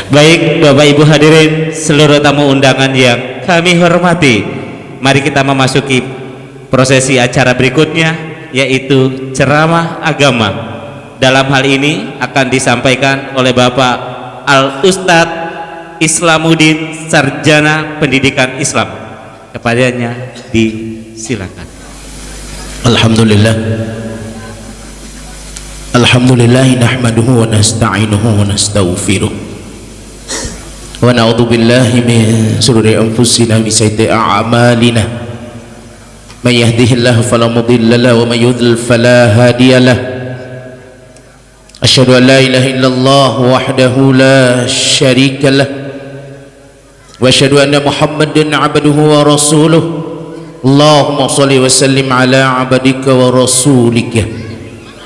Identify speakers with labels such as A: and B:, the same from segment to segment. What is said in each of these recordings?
A: Baik Bapak Ibu hadirin seluruh tamu undangan yang kami hormati, mari kita memasuki prosesi acara berikutnya, yaitu ceramah agama. Dalam hal ini akan disampaikan oleh Bapak Al-Ustadz Islamuddin, Sarjana Pendidikan Islam. Kepadanya disilakan.
B: Alhamdulillah. Alhamdulillah nahmaduhu wa nasta'inuhu wa nastaghfiruh. Wa na'udzu billahi min shururi anfusina min sayyiati a'malina. May yahdihillahu fala mudilla lahu wa may yudlil fala hadiya lahu. Asyhadu an la ilaha illallah wahdahu la syarika lah. Wa asyhadu anna Muhammadan 'abduhu wa rasuluh. Allahumma shalli wa sallim ala 'abdika wa rasulika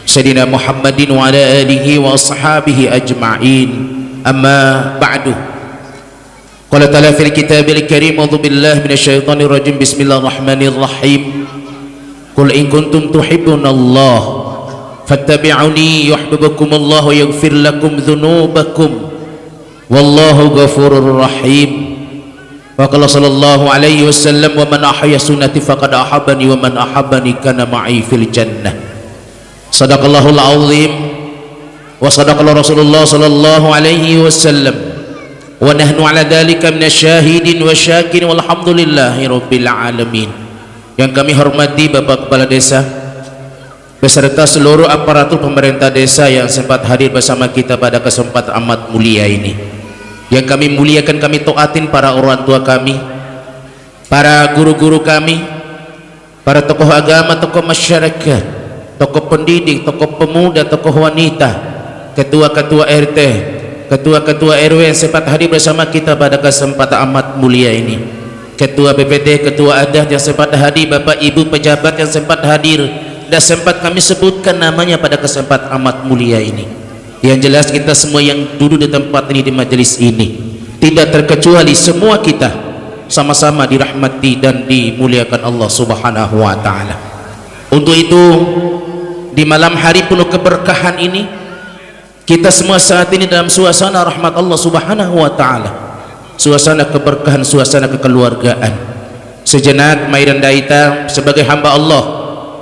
B: Sayyidina Muhammadin wa ala alihi wa ashabihi ajma'in. Amma ba'du. Qala ta'ala fil kitabil karim, a'udzu billahi minasyaitonir rajim. Bismillahirrahmanirrahim. Qul in kuntum tuhibbunallaha fattabi'uni yuhibbukumullah wa yaghfir lakum dhunubakum wallahu ghafurur rahim. Wa qala sallallahu alaihi wasallam, wa man ahya sunnati faqad ahabbani wa man ahabbani kana ma'i fil jannah. Sadaqallahul azim wa sadaqallahu Rasulullah sallallahu alaihi wasallam wa nahnu ala dhalika minasyahidin wa syakirin walhamdulillahi rabbil alamin. Yang kami hormati Bapak Kepala Desa beserta seluruh aparatur pemerintah desa yang sempat hadir bersama kita pada kesempatan amat mulia ini. Yang kami muliakan, kami taatin para orang tua kami, para guru-guru kami, para tokoh agama, tokoh masyarakat, tokoh pendidik, tokoh pemuda, tokoh wanita, ketua-ketua RT, ketua-ketua RW yang sempat hadir bersama kita pada kesempatan amat mulia ini. Ketua BPT, ketua adat yang sempat hadir, Bapak Ibu pejabat yang sempat hadir dan sempat kami sebutkan namanya pada kesempatan amat mulia ini. Yang jelas kita semua yang duduk di tempat ini, di majelis ini, tidak terkecuali semua kita sama-sama dirahmati dan dimuliakan Allah Subhanahu wa taala. Untuk itu di malam hari penuh keberkahan ini, kita semua saat ini dalam suasana rahmat Allah Subhanahu wa taala, suasana keberkahan, suasana kekeluargaan. Sejenak mari rendah sebagai hamba Allah,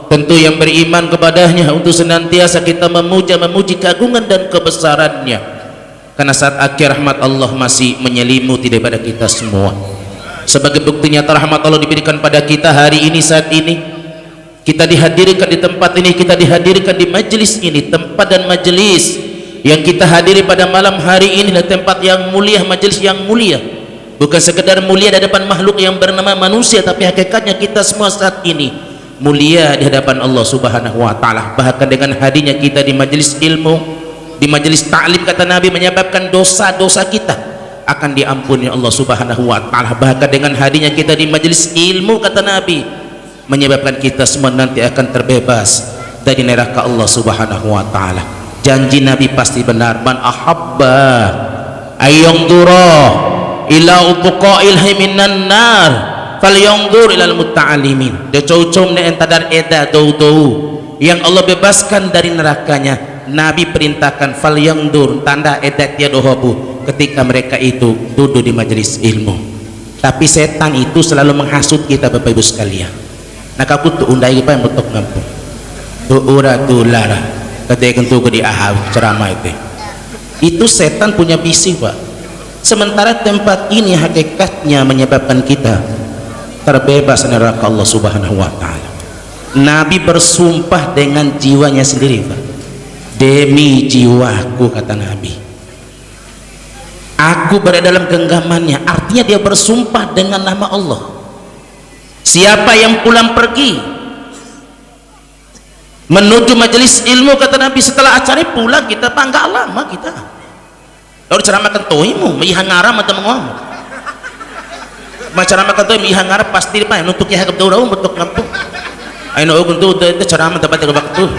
B: tentu yang beriman kepadanya, untuk senantiasa kita memuji keagungan dan kebesarannya, karena saat akhir rahmat Allah masih menyelimuti daripada kita semua. Sebagai bukti nyata rahmat Allah diberikan pada kita hari ini, saat ini kita dihadirkan di tempat ini, kita dihadirkan di majelis ini, tempat dan majelis yang kita hadiri pada malam hari ini adalah tempat yang mulia, majelis yang mulia, bukan sekedar mulia di hadapan makhluk yang bernama manusia, tapi hakikatnya kita semua saat ini mulia di hadapan Allah Subhanahu wa taala. Bahkan dengan hadirnya kita di majelis ilmu, di majelis ta'lim, kata Nabi, menyebabkan dosa-dosa kita akan diampuni Allah Subhanahu wa taala. Bahkan dengan hadirnya kita di majelis ilmu, kata Nabi, menyebabkan kita semua nanti akan terbebas dari neraka Allah Subhanahu wa taala. Janji Nabi pasti benar. Man ahabba ayyandura ila utqa'il minan nar falyangdur ilal mutta'alimin. De cocom ne entadar eda dou yang Allah bebaskan dari nerakanya, Nabi perintahkan falyangdur, tanda eda tiada hobu, ketika mereka itu duduk di majelis ilmu. Tapi setan itu selalu menghasut kita, Bapak Ibu sekalian. Nah aku tuh undai apa yang betok ngampung tuh ura tuh lara ketika itu di ahab ceramah itu setan punya visi, Pak. Sementara tempat ini hakikatnya menyebabkan kita terbebas dari neraka Allah Subhanahu wa taala. Nabi bersumpah dengan jiwanya sendiri, Pak. Demi jiwaku, kata Nabi, aku berada dalam genggamannya. Artinya dia bersumpah dengan nama Allah. Siapa yang pulang pergi menuju majelis ilmu, kata Nabi, setelah acara pulang kita, Pak, enggak lama kita lalu ceramahkan toimu mihang ngaram atau mengomong macara makan tuh mihang ngarep pasti pak untuk ya daun untuk ngampung ayo untuk itu ceramah tempat waktu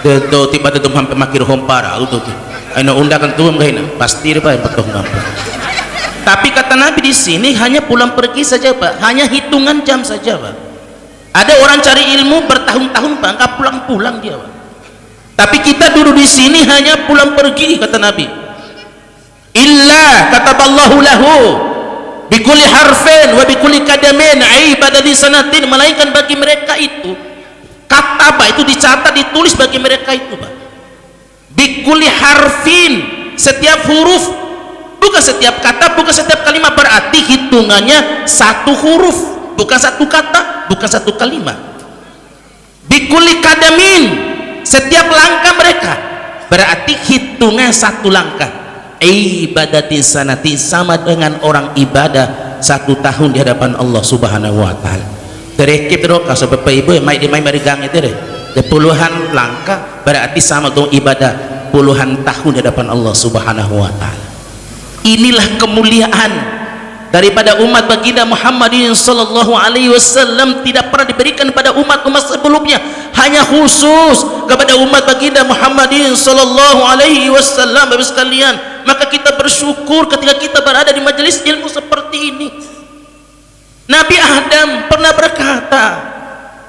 B: itu tiba-tiba sampai makir hompara itu ayo undakan tuh enggak pasti pak untuk ngampung. Tapi kata Nabi di sini hanya pulang pergi saja, Pak, hanya hitungan jam saja, Pak. Ada orang cari ilmu bertahun-tahun, Pak, enggak pulang-pulang dia, Pak. Tapi kita duduk di sini hanya pulang pergi, kata Nabi. illa kataballahu lahu bikulli harfin wa bikulli kadamin ibadati sanatin, melainkan bagi mereka itu kataba itu dicatat, ditulis bagi mereka itu Pak, bikulli harfin, setiap huruf, bukan setiap kata, bukan setiap kalimat, berarti hitungannya satu huruf, bukan satu kata, bukan satu kalimat. Bikulli kadamin, setiap langkah mereka berarti hitungnya satu langkah. Ibadatin sanati, sama dengan orang ibadah 1 tahun di hadapan Allah Subhanahu wa taala. Terekip roka sebab ibu mai di mai marigang itu deh. Puluhan langkah berarti sama dengan ibadah puluhan tahun di hadapan Allah Subhanahu wa taala. Inilah kemuliaan daripada umat baginda Muhammadin sallallahu alaihi wasallam, tidak pernah diberikan pada umat-umat sebelumnya, hanya khusus kepada umat baginda Muhammadin sallallahu alaihi wasallam. Bapak sekalian, maka kita bersyukur ketika kita berada di majelis ilmu seperti ini. Nabi Adam pernah berkata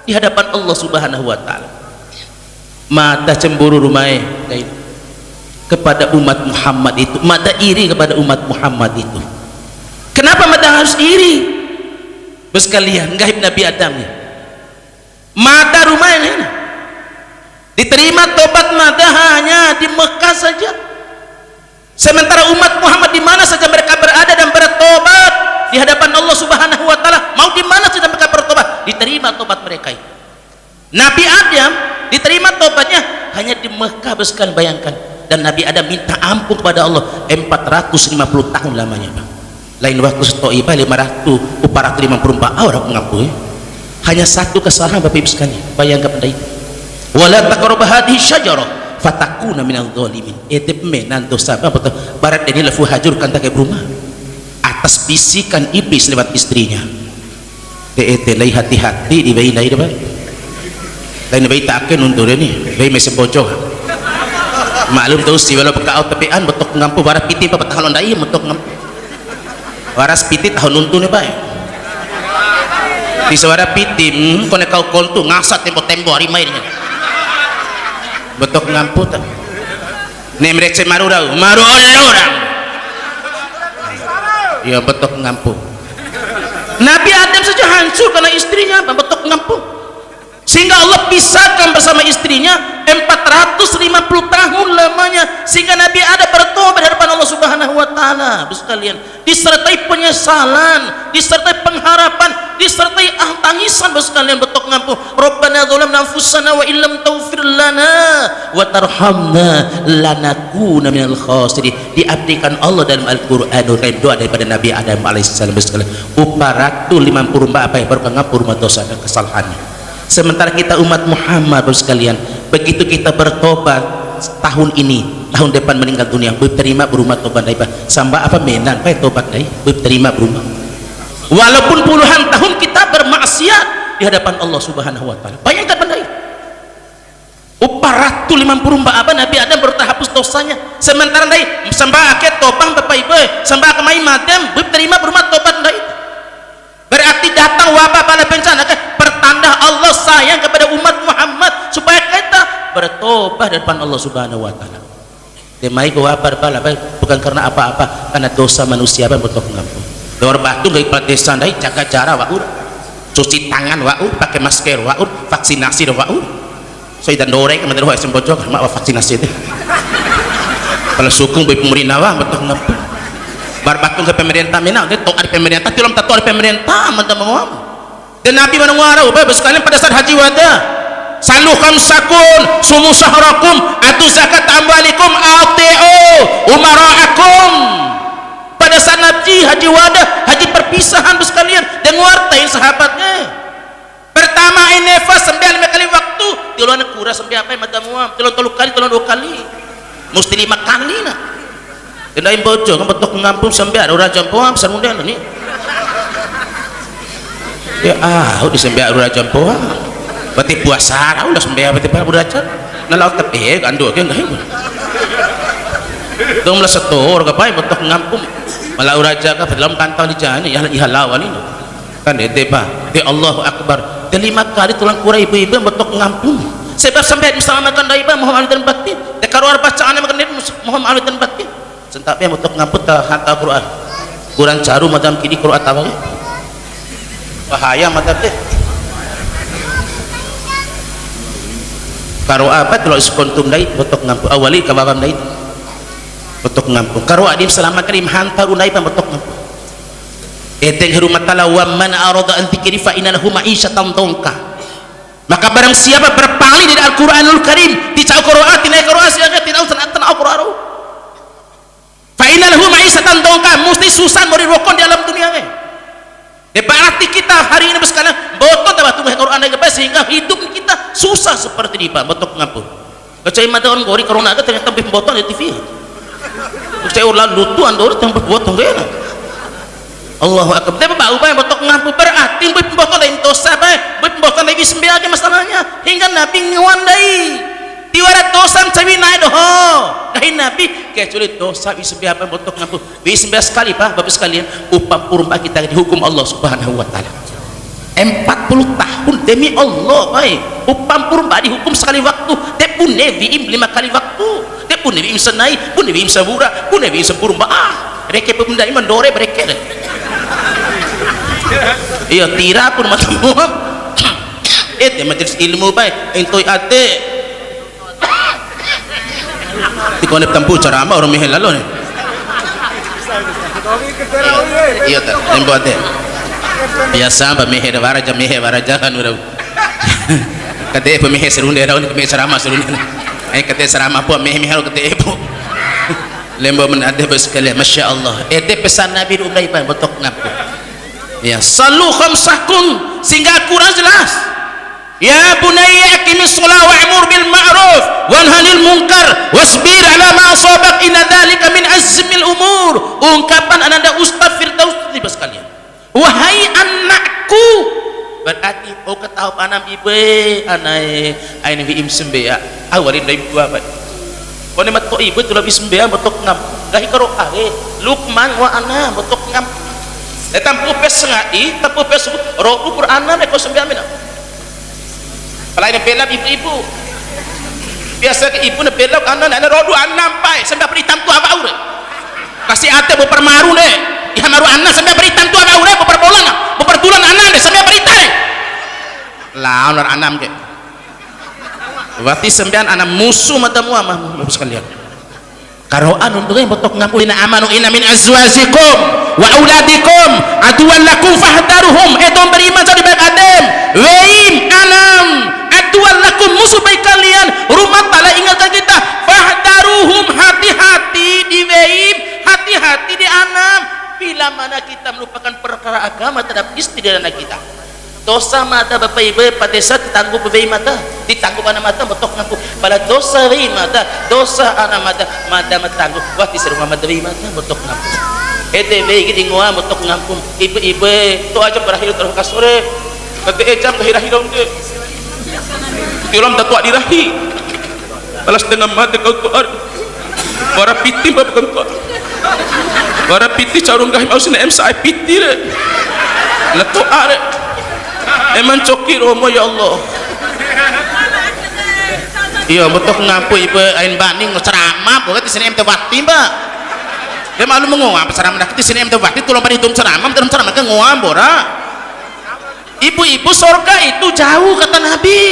B: di hadapan Allah Subhanahu wa taala, mata cemburu rumai kepada umat Muhammad itu, mata iri kepada umat Muhammad itu. Kenapa mata harus iri? Sekalian gaib Nabi Adam nih, mata rumahnya ini diterima tobat mata hanya di Mekah saja, sementara umat Muhammad di mana saja mereka berada dan bertobat di hadapan Allah Subhanahu wa taala, mau di mana saja mereka bertobat, diterima tobat mereka itu. Nabi Adam diterima tobatnya hanya di Mekah. Sekalian bayangkan, dan Nabi Adam minta ampun kepada Allah 450 tahun lamanya Pak. Lain waktu setoibah 454 orang mengampuni, hanya satu kesalahan Bapak Ibu sekalian. Bayangkan pada itu, wala taqrabu hadhihi syajarah fatakuna minadh dhalimin. Itu menan dosa betul barat ini lefu hajurkan tak rumah atas bisikan iblis lewat istrinya. Itu lai hati-hati di bayi lain Pak. Lain bayi tak akan untuk ini bayi mesem bocor. Maklum tahu si walau bekau tepian betok ngampu barat piti Pak tahun dai betok ngampu waras piti tahun nuntun Pak. Di suara piti kone kau kontu ngasat tempo-tempo hari main betok ngampu tak nemrek semaru dah maru orang ya betok ngampu. Nabi Adam saja hancur karena istrinya betok ngampu, sehingga Allah pisahkan bersama istrinya 450 tahun lamanya, sehingga Nabi Adam bertobat di hadapan Allah Subhanahu wa taala. Sekalian, disertai penyesalan, disertai pengharapan, disertai tangisan sekalian betok ngampu. Rabbana dzalamna anfusana wa illam taghfir lana wa tarhamna lanakuna minal khasirin. Diabdikan Allah dalam Al-Qur'anul Karim doa daripada Nabi Adam alaihissalam sekalian. 454 apa yang baru ngapur dosa dan kesalahannya. Sementara kita umat Muhammad sekalian, begitu kita bertobat tahun ini, tahun depan meninggal dunia, terima berumah tobat dai samba apa menan pak tobat dai terima berumah, walaupun puluhan tahun kita bermaksiat di hadapan Allah Subhanahu wa taala. Bayangkan bandai 454 apa Nabi Adam baru terhapus dosanya, sementara dai samba aket topang bapak ibu samba kemai madam terima berumah tobat dai. Berarti datang wabah bala bencana pertanda Allah sayang kepada umat Muhammad supaya kita bertobat di depan Allah Subhanahu wa taala. Demai ko wabah bala bukan karena apa-apa, karena dosa manusia yang betul mengampun. Dor batu dari protesan dai jaga jarak waur, cuci tangan waur, pakai masker waur, vaksinasi waur. Saya dan doreng kemudian wah sembocok mak vaksinasi itu. Kalau sukung bagi pemerintah wah betul mengampun. Barbatung ke pemerintah menang dia tok ada pemerintah tilam tato ada pemerintah mantap mengawam. Dan Nabi menunggu Bapak sekalian pada saat haji wada saluham sakun sumu syahrakum atu zakat amwalikum ati'u umara'akum. Pada saat haji wada, haji perpisahan sekalian dan wartai sahabatnya. Pertama ini nefas sembilan kali waktu tiluan kurang sembilan apa mata muam tiluan telu kali tiluan 2 kali mesti 5 kali nak. Kendain bocor kan betok ngampung sembiar ura jampoa besar muda ni ya udah sembiar ura jampoa berarti puasa udah sembiar berarti pada beracar nalau tepi gandu kan dah dong lah setor kapai betok ngampung malah ura jaga dalam kantong di jalan ya ihalawan ini kan dede pak di Allahu Akbar 5 kali tulang kura ibu-ibu betok ngampung sebab sampai bersama makan daiba mohon alih dan batin dekaruar bacaan makan Muhammad alih dan batin sentapnya untuk ngamput hantar Quran kurang caru macam kini Quran apa bahaya macam deh karo apa kalau sekontum dait untuk ngamput awali kababam dait untuk ngamput karo adim selama karim hantar unai untuk ngamput eteng harumat tala wa man arada an dzikri fa inna lahu ma'isyatan dhanka maka barang siapa berpaling dari Al-Qur'anul Karim ticau qiraat tinai qiraat siaga tinau tanatan Al-Qur'an fa inna lahu ma'isyatan dhanka mesti susah mori rokon di alam dunia ni berarti kita hari ini sekarang botot batu Quran lagi sehingga hidup kita susah seperti ini Pak botok ngampun kecai mata orang gori corona ke ternyata pemboton di TV kecai ulah lutuan dor tempat botong dia Allahu akbar tapi bau bae botok ngampun berarti pemboton lain dosa bae pemboton lagi sembilan masalahnya hingga Nabi ngewandai diwarat dosa cawi naik doh kahin Nabi kecuali dosa sembilan botok ngampun sembilan sekali Pak Bapak sekalian upah purba kita dihukum Allah Subhanahu wa taala 40 tahun demi Allah baik upah purba dihukum sekali waktu tepun nevi 5 kali waktu tepun nevi senai pun nevi sabura pun nevi sempurba reke pemendai mendore mereka iya tira pun macam itu majelis ilmu baik entoi ate dikonep tempuh ceramah orang mihel lalu nih iya tak tempuh ate biasa pemihel waraja kan udah katanya pemihel serun dia daun pemihel ceramah serun katanya ceramah pun mihel katanya ibu lembo menadeh bersekalian Masya Allah itu pesan Nabi umrah ibadah botok ngapu ya salu khamsakum sehingga Al-Quran jelas ya bunayya aqimis shalah wa'mur bil ma'ruf wanha 'anil munkar wasbir 'ala ma asabak inna dzalika min azmil umur ungkapan ananda Ustaz Firdaus tiba sekalian wahai anakku berarti ketahu anam ibu anai aini bi imsembe ya awalin dari dua baik kone matok ibu tu lebih sembilan betok ngam gahi karo are Luqman wa ana betok ngam tampu pes ngai tampu pes roku Qur'ana neko sembilan mina palain belap ibu-ibu biasa ke ibu ne belap ana rodu anam pai sampai beritam tu apa ure kasih ate bu permaru ne iha maru ana sampai beritam tu apa ure bu perbolan bu pertulan ana ne sampai beritai laon anam ke berarti sembilan anak musuh matamu amah sekalian karoan untuk yang botok ngampulina amanu inna min azwajikum wa auladikum aduan lakum fahdaruhum itu beriman jadi baik adem weim anam aduan lakum musuh baik kalian rumah tala ingatkan kita fahdaruhum hati-hati di weim hati-hati di anam bila mana kita melupakan perkara agama terhadap istri dan anak kita dosa mata bapak ibu pada saat ditangguh bapak mata ditangguh anak mata betok ngaku pada dosa bayi mata dosa anak mata mata tangguh wah di serumah mata bayi mata betok ngaku bayi gini ngua betok ngaku ibu tu aja berakhir terus kasore kata jam kahirah hidung ke tilam tak tuak dirahi balas dengan mata kau tuar para piti bapak kau para piti carung kahim ausina MSI piti le letuk are emang coki romo ya Allah iya betul ngapu ibu ain baning ceramah bukan di sini mt wakti mbak dia malu menguap ceramah di sini mt wakti tulang pada hitung ceramah dalam ceramah kan nguap bora ibu-ibu surga itu jauh kata Nabi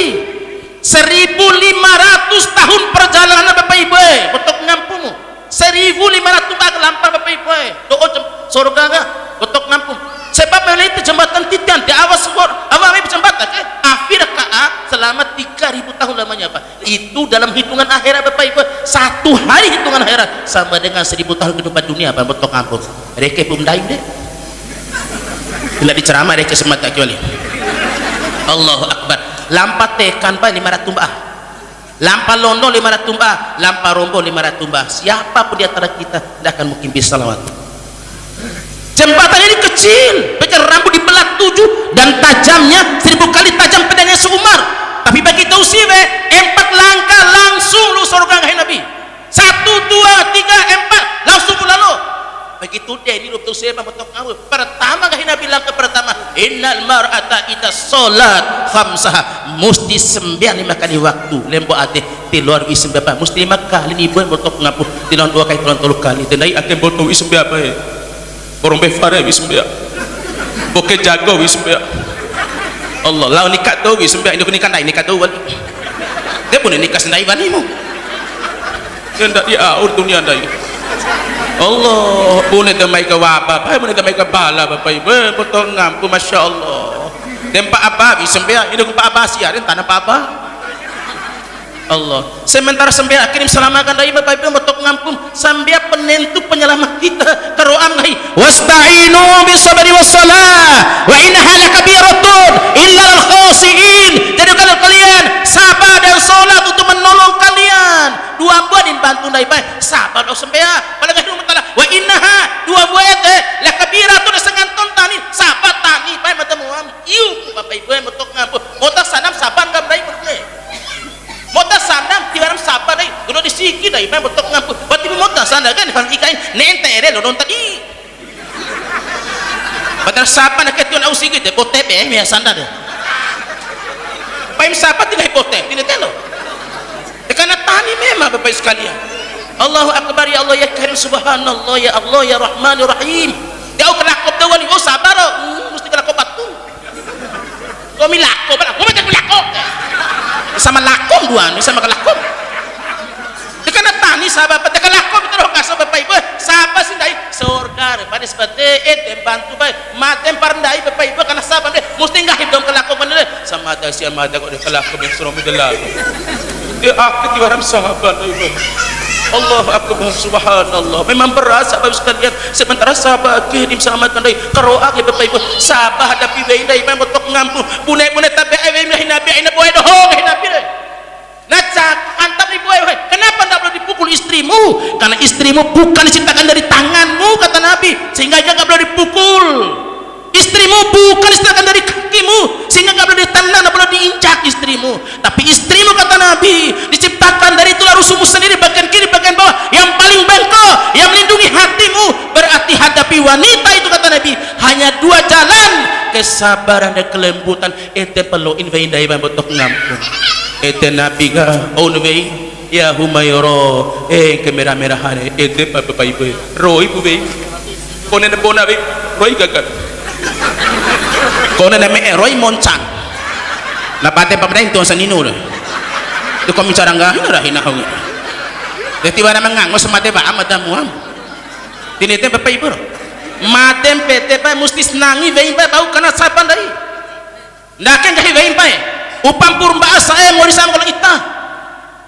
B: 1500 tahun perjalanan bapak ibu betul ngampumu 1500 tahun lampar bapak ibu doa surga kan betul ngampung sebab itu jembatan Titan di awas awal jembatan ke akhir kaat selama 3000 tahun lamanya Pak itu dalam hitungan akhirat Bapak Ibu satu hari hitungan akhirat sama dengan 1000 tahun kehidupan dunia Pak betok kampung reke pumdaim deh bila diceramah reke semata kecuali Allahu Akbar lampa tekan Pak 500 tumbah lampa londo 500 tumbah lampa rombo 500 tumbah siapapun di antara kita tidak akan mungkin bisa lewat jembatan ini kecil pakai rambut dibelah 7 dan tajamnya 1000 kali tajam pedangnya seumar tapi bagi tausiwe 4 langkah langsung lu surga ngai Nabi 1, 2, 3, 4 langsung lalu begitu deh di ruptu saya betok ngapun pertama kali Nabi bilang ke pertama innal mar'ata ita sholat khamsah mesti sembilan 5 kali waktu lembo ate tiluar wisem berapa mesti 5 kali ni buat betok ngapun tiluar 2 kali tiluar 3 kali tenai akan betok wisem berapa ya borong befare wisem berapa boke jago wisem berapa Allah lau nikah tu wisem berapa ini nikah naik nikah tu wali dia pun nikah sendiri wali mu hendak dia aur dunia dai Allah boleh temai ke wabah boleh temai ke bala bapak ibu potong ngampu masya Allah tempat apa sembah ini tempat apa sih ada tanah apa Allah sementara sembah kirim selamatkan dari bapak ibu potong ngampum sembah penentu penyelamat kita keroam ngai wasta'inu bisabri wassalah wa innaha lakabiratun illa al khasiin jadikan kalian sabar dan salat untuk menolong kalian dua buah dibantu dari baik sabar dan sembah pada wa innaha dua buah teh la kabiratun senganton tani sabat tani bae matemuam iu bapak ibu metok ngampun motas sanam saban gam dai mutne motas sanam tibaram saban dai kudu disiki dai bae metok ngampun berarti motas sanam kan hal ikain nentere lo non tadi padahal saban ke tuan au sigi teh bote be me sanda deh bae sabat tidak bote tidak telo karena tani memang bapak sekalian Allahu akbar ya Allah ya karim subhanallah ya Allah ya rahman ya rahim jauh kelakop dawani oh sabar mesti kelakop batu kami lakop kami tak kelakop sama lakom dua ni sama kelakop karena tani sahabat pada kelakop itu roh kasih bapak ibu sahabat sindai surga pada seperti itu bantu baik matem parandai bapak ibu karena sahabat mesti enggak hidup kelakop bener sama ada siapa ada kok dia kelakop yang suruh midelah dia aktif di dalam sahabat ibu Allah akbar subhanallah memang berat sahabat sekalian sementara sahabat kirim selamatkan dari keroak ya bapak ibu sahabat hadapi bayi memang betok ngampu bunai-bunai tapi ayam nabi ina boy dohong nabi nacak antap ibu kenapa tidak boleh dipukul istrimu karena istrimu bukan diciptakan dari tanganmu kata nabi sehingga dia tidak boleh dipukul istrimu bukan diciptakan dari kakimu sehingga tidak boleh ditendang tidak boleh diinjak istrimu tapi istrimu kata nabi diciptakan dari tulang rusukmu sendiri bagian kiri bagian bawah yang paling bengkok yang melindungi hatimu berarti hadapi wanita itu kata nabi hanya 2 jalan kesabaran dan kelembutan itu perlu invai betok ngampun itu nabi ga onway ya humayro kemerah-merahan itu bapak ibu roy bu be konen bona be roy gagal konen me roy moncang lapate pamdai itu sanino itu kami cara enggak hina hina jadi tiba-tiba nganggo semate ba amat muam tinite bapak ibu matem pt pa mesti senangi vein pa bau kana sapan dari ndaken gahi vein pa upam purba sae mau disam kalau ita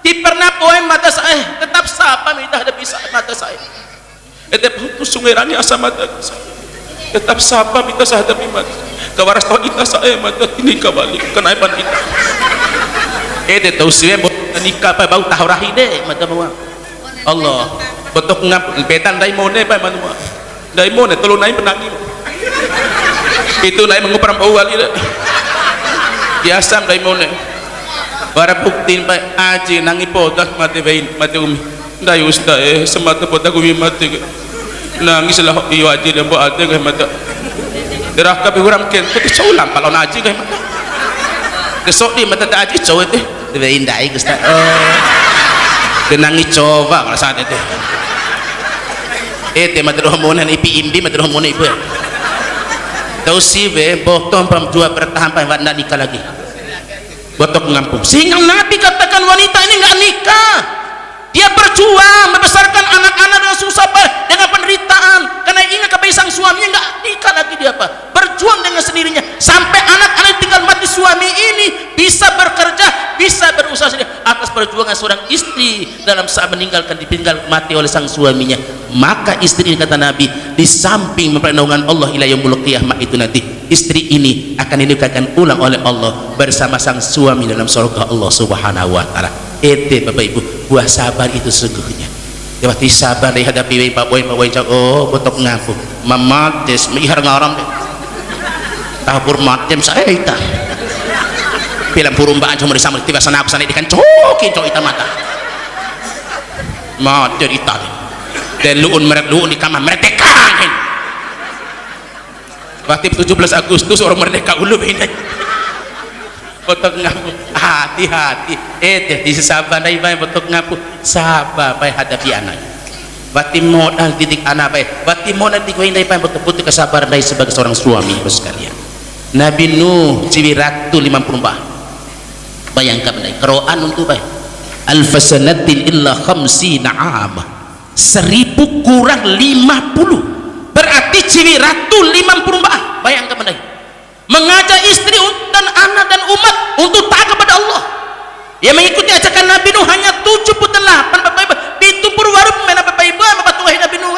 B: ti pernah poe mata sae tetap sapa mita ada bisa mata sae tetap sungirani asa mata tetap sapa mita sahadapi mata kawaras tahu ita sae mata ini kabalik kenapa ita tahu sih nikah pa bau tahurahi deh mata bawang Allah betok ngap betan dai mone pa manua dai mone telu nai penangi itu nai menguparam awal ida biasa dai mone bara bukti pa aji nangi podak mate bain mate umi dai usta semata podak umi mate nangis lah iyo aji dan bo ate ke mata deraka pe huram ken tu saulam kalau naji ke mata besok di mata aji cowet bain dai gusta denangi coba kalau saat itu madrah monan ipi imbi madrah monan ibu tahu sih be botong pam dua bertahan pam nak nikah lagi botok ngampung sehingga nabi katakan wanita ini nggak nikah dia berjuang membesarkan anak-anak dengan susah dengan penderitaan karena ingat kepada sang suaminya nggak nikah lagi dia berjuang dengan sendirinya sampai anak-anak tinggal mati suami ini bisa bekerja bisa berusaha sendiri atas perjuangan seorang istri dalam saat meninggalkan ditinggal mati oleh sang suaminya maka istri ini kata Nabi di samping mempernaungan Allah ila yaumul qiyamah itu nanti istri ini akan dinikahkan ulang oleh Allah bersama sang suami dalam surga Allah subhanahu wa ta'ala bapak ibu buah sabar itu sesungguhnya waktu sabar dihadapi pak boy oh botok ngaku mamates mihar ngaram tahapur matem saya ita film purumbaan cuma disambut tiba sana aku sana ikan cokin cok ita mata mater ita dan luun di kamar merdeka. Waktu 17 Agustus orang merdeka ulu ini. Betok ngapu hati-hati di sabar dai bae betok ngapu sabar bae hadapi anak. Bati modal didik anak bae. Bati modal didik dai bae betul-betul kesabaran dai sebagai seorang suami bos sekalian. Nabi Nuh ciwi ratu 50 bah. Bayangkan dai Quran untuk bae. Alfasanatin illa khamsina am. 1000 kurang 50. Berarti ciwi ratu 50 bah. Bayangkan dai. Mengajak istri dan anak dan umat untuk taat kepada Allah. Yang mengikuti ajakan Nabi Nuh hanya 78 Bapak Ibu. Ditumpur warup mena Bapak Ibu sama batuhi Nabi Nuh.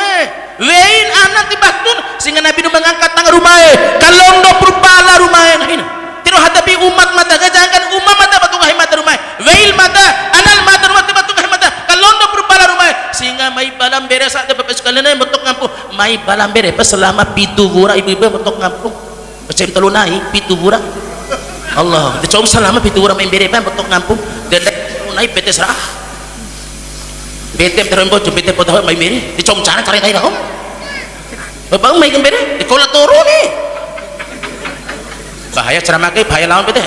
B: Wein anak tibatun sehingga Nabi Nuh mengangkat tangan rumahnya. Kalau ndo perbala rumahnya ini. Tidak hadapi umat mata jangan umat mata batuhi mata rumahnya. Weil mata anak mata rumah batuhi mata. Kalau ndo perbala rumahnya sehingga mai balam beres ada Bapak sekalian betok ngampung. Mai balam beres selama pitu wura ibu-ibu betok ngampung. Macam telu naik pitu burang Allah dia coba selama pitu burang main berepan betok ngampung dan naik PT serah PT terembot PT potah main bere dia coba cara kayak dah bapak main bere di kolat turun nih bahaya ceramah ke bahaya lawan PT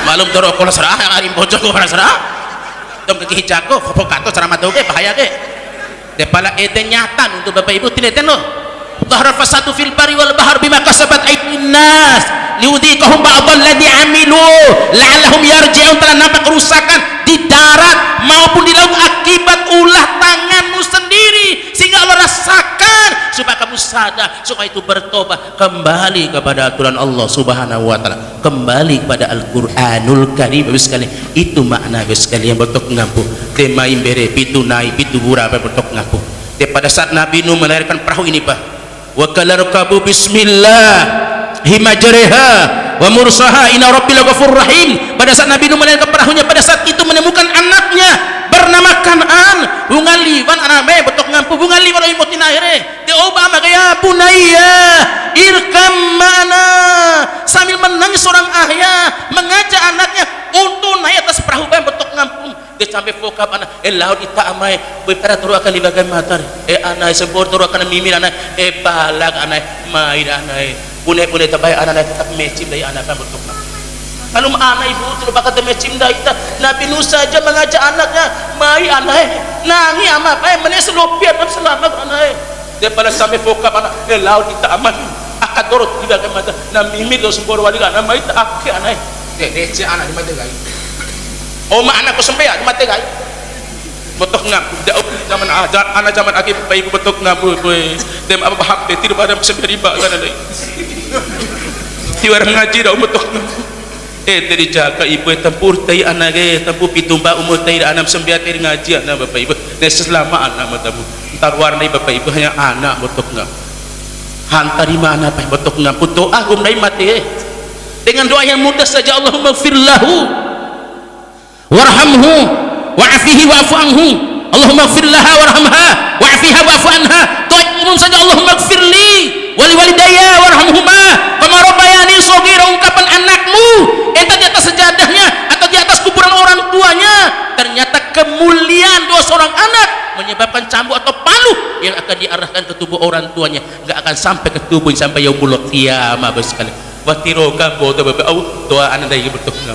B: malum turun kolat serah yang hari bojok kolat serah dom kaki hijako fokato ceramah tuh ke bahaya ke depala ete nyata untuk bapak ibu tineten loh Dhahara fasadu fil bari wal bahar bima kasabat aydin nas liudhiqahum ba'dal ladzi amilu la'allahum yarji'un. Telah nampak kerusakan di darat maupun di laut akibat ulah tanganmu sendiri sehingga Allah rasakan supaya kamu sadar supaya itu bertobat kembali kepada aturan Allah Subhanahu wa taala kembali kepada Al-Qur'anul Karim. Bapak sekalian itu makna bapak sekalian betok ngapu tema imbere pitu nai pitu bura betok ngapu. Pada saat Nabi Nuh melahirkan perahu ini Pak wa kalarkabu bismillah himajriha wa mursaha inna rabbil ghafurur rahim. Pada saat Nabi Nuh melahirkan perahunya pada saat itu menemukan anaknya bernama Kan'an bungali wan aname betok ngampu bungali wala imutin akhirnya di Obama kayak bunaya irkam mana sambil menangis seorang ayah mengajak anaknya untuk naik atas perahu betok ngampung dia sampai fokap anak laut ita amai berkata turu akan dibagai matar anak sebor turu akan mimir anak balak anak main anak punya terbaik anak tetap mecim dari anak kan betok ngampung. Kalau anak ibu tu bakal temecim dah kita Nabi Nuh saja mengajak anaknya mai anak nangi amat menes lopiat selamat anak daripada sampai fokap anak laut kita aman akan dorot tidak ke mata Nabi mimir dos sembor wali anak mai tak akhi anak dece anak di mata gai oma anak ko sampai di mata gai betok ngapu dak zaman anak zaman akhir bayi betok ngapu dem apa hak tidak pada sampai riba kan ada tiwar ngaji dah betok ngapu dari jaga ibu tempur tai anak tempur pitumba umur tai anak sembiat dari ngaji anak bapak ibu nesa selama anak matamu entar warnai bapak ibu hanya anak betok ngapu hantar di mana pak betok ngapu doa gumnai mati dengan doa yang mudah saja Allahumma ighfir lahu warhamhu wa'afihi wa'fu anhu Allahumma ighfir laha warhamha wa'afiha wa'fu anha. Doa umum saja Allahumma ighfir li wali walidayya warhamhuma kama rabbayani shaghira. Ungkapan anakmu entah di atas sejadahnya atau di atas kuburan orang tuanya. Ternyata kemuliaan doa seorang anak menyebabkan cambuk atau palu yang akan diarahkan ke tubuh orang tuanya enggak akan sampai ke tubuh sampai yaumul qiyamah sekali. Watiroka bodo bapak au doa anak dari betul ngam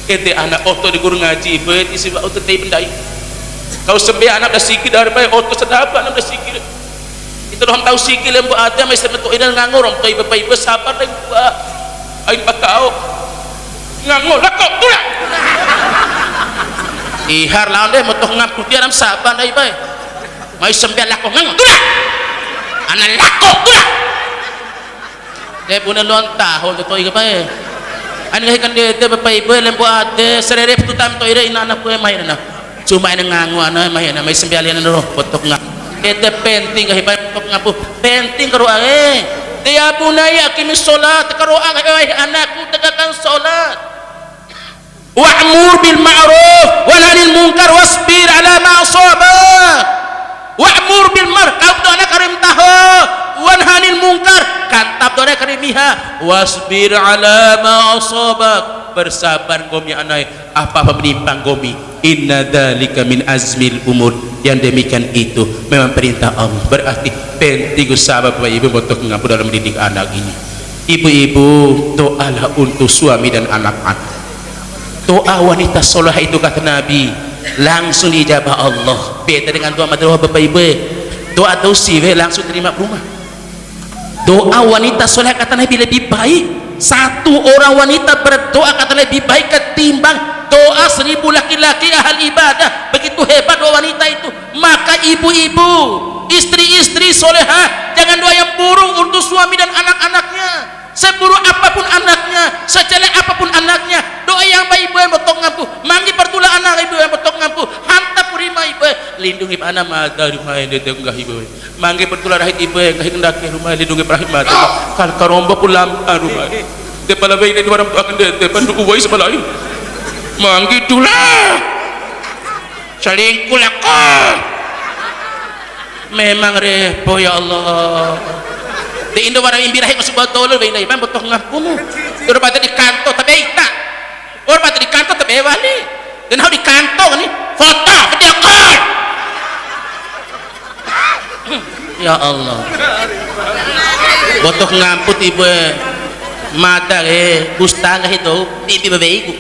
B: ete anak oto di guru ngaji bet isi auto tei bendai kau sembe anak dah sikit dari oto sedap anak dah sikit itu orang tahu sikit lembu ada mai semetu idan ngangor orang toi bapak ibu sabar deh gua ain bakau ngangor lakok tulah ihar lawan deh metu ngap kutiaram sabar dai bae mai sembe lakok ngangor tulah anak lakok tulah dia punya lontar untuk toy ke pae ane kan dia bapak ibu lembu ate sererep tu tam toy ina anak gue main na cuma ina ngangu ana main na mai sembialian roh potok ngak ete penting ke hipai potok ngapu penting karo ae dia bunaya akimis salat karo ae anakku tegakkan salat wa'mur bil ma'ruf wa nahyil munkar wasbir ala ma asabak wa'mur bil ma'ruf kau tu anak karim tahu wanhanil munkar kantap dore karimiha wasbir ala ma asabak bersabar gomi anai apa menimpang gomi. Inna dzalika min azmil umur. Yang demikian itu memang perintah Allah. Berarti penting sahabat Bapak Ibu untuk mengampu dalam mendidik anak ini. Ibu-ibu, doalah untuk suami dan anak-anak. Doa wanita soleh itu kata Nabi langsung diijabah Allah. Beda dengan doa madrasah Bapak Ibu. Doa tausiah langsung terima rumah. Doa wanita soleh kata Nabi lebih baik. Satu orang wanita berdoa kata Nabi lebih baik ketimbang doa 1000 laki-laki ahli ibadah. Begitu hebat doa wanita itu. Maka ibu-ibu, istri-istri solehah, jangan doa yang buruk untuk suami dan anak-anaknya. Seburuk apapun anaknya, sejelek apapun anaknya, doa yang baik ibu yang betok ngampu. Manggi pertulah anak ibu yang betok ngampu. Hantap purima ibu, lindungi anak mata rumah yang ditunggah ibu. Manggi pertulah rahit ibu yang hendak ke rumah lindungi rahit mata. Kal karomba pulam rumah. Depan lebih ini orang akan depan dulu uai sebelah ini. Manggi itulah. Salingkul aku. Memang repo ya Allah. Di Indo warna imbirahi masuk botol lebih naik betok ngapumu. Orang pada di kantor tapi ita. Orang pada di kantor tapi wali. Dan harus di kantor ni foto video call. Ya Allah. Botok ngamput ibu mata gustang itu di bebeiku.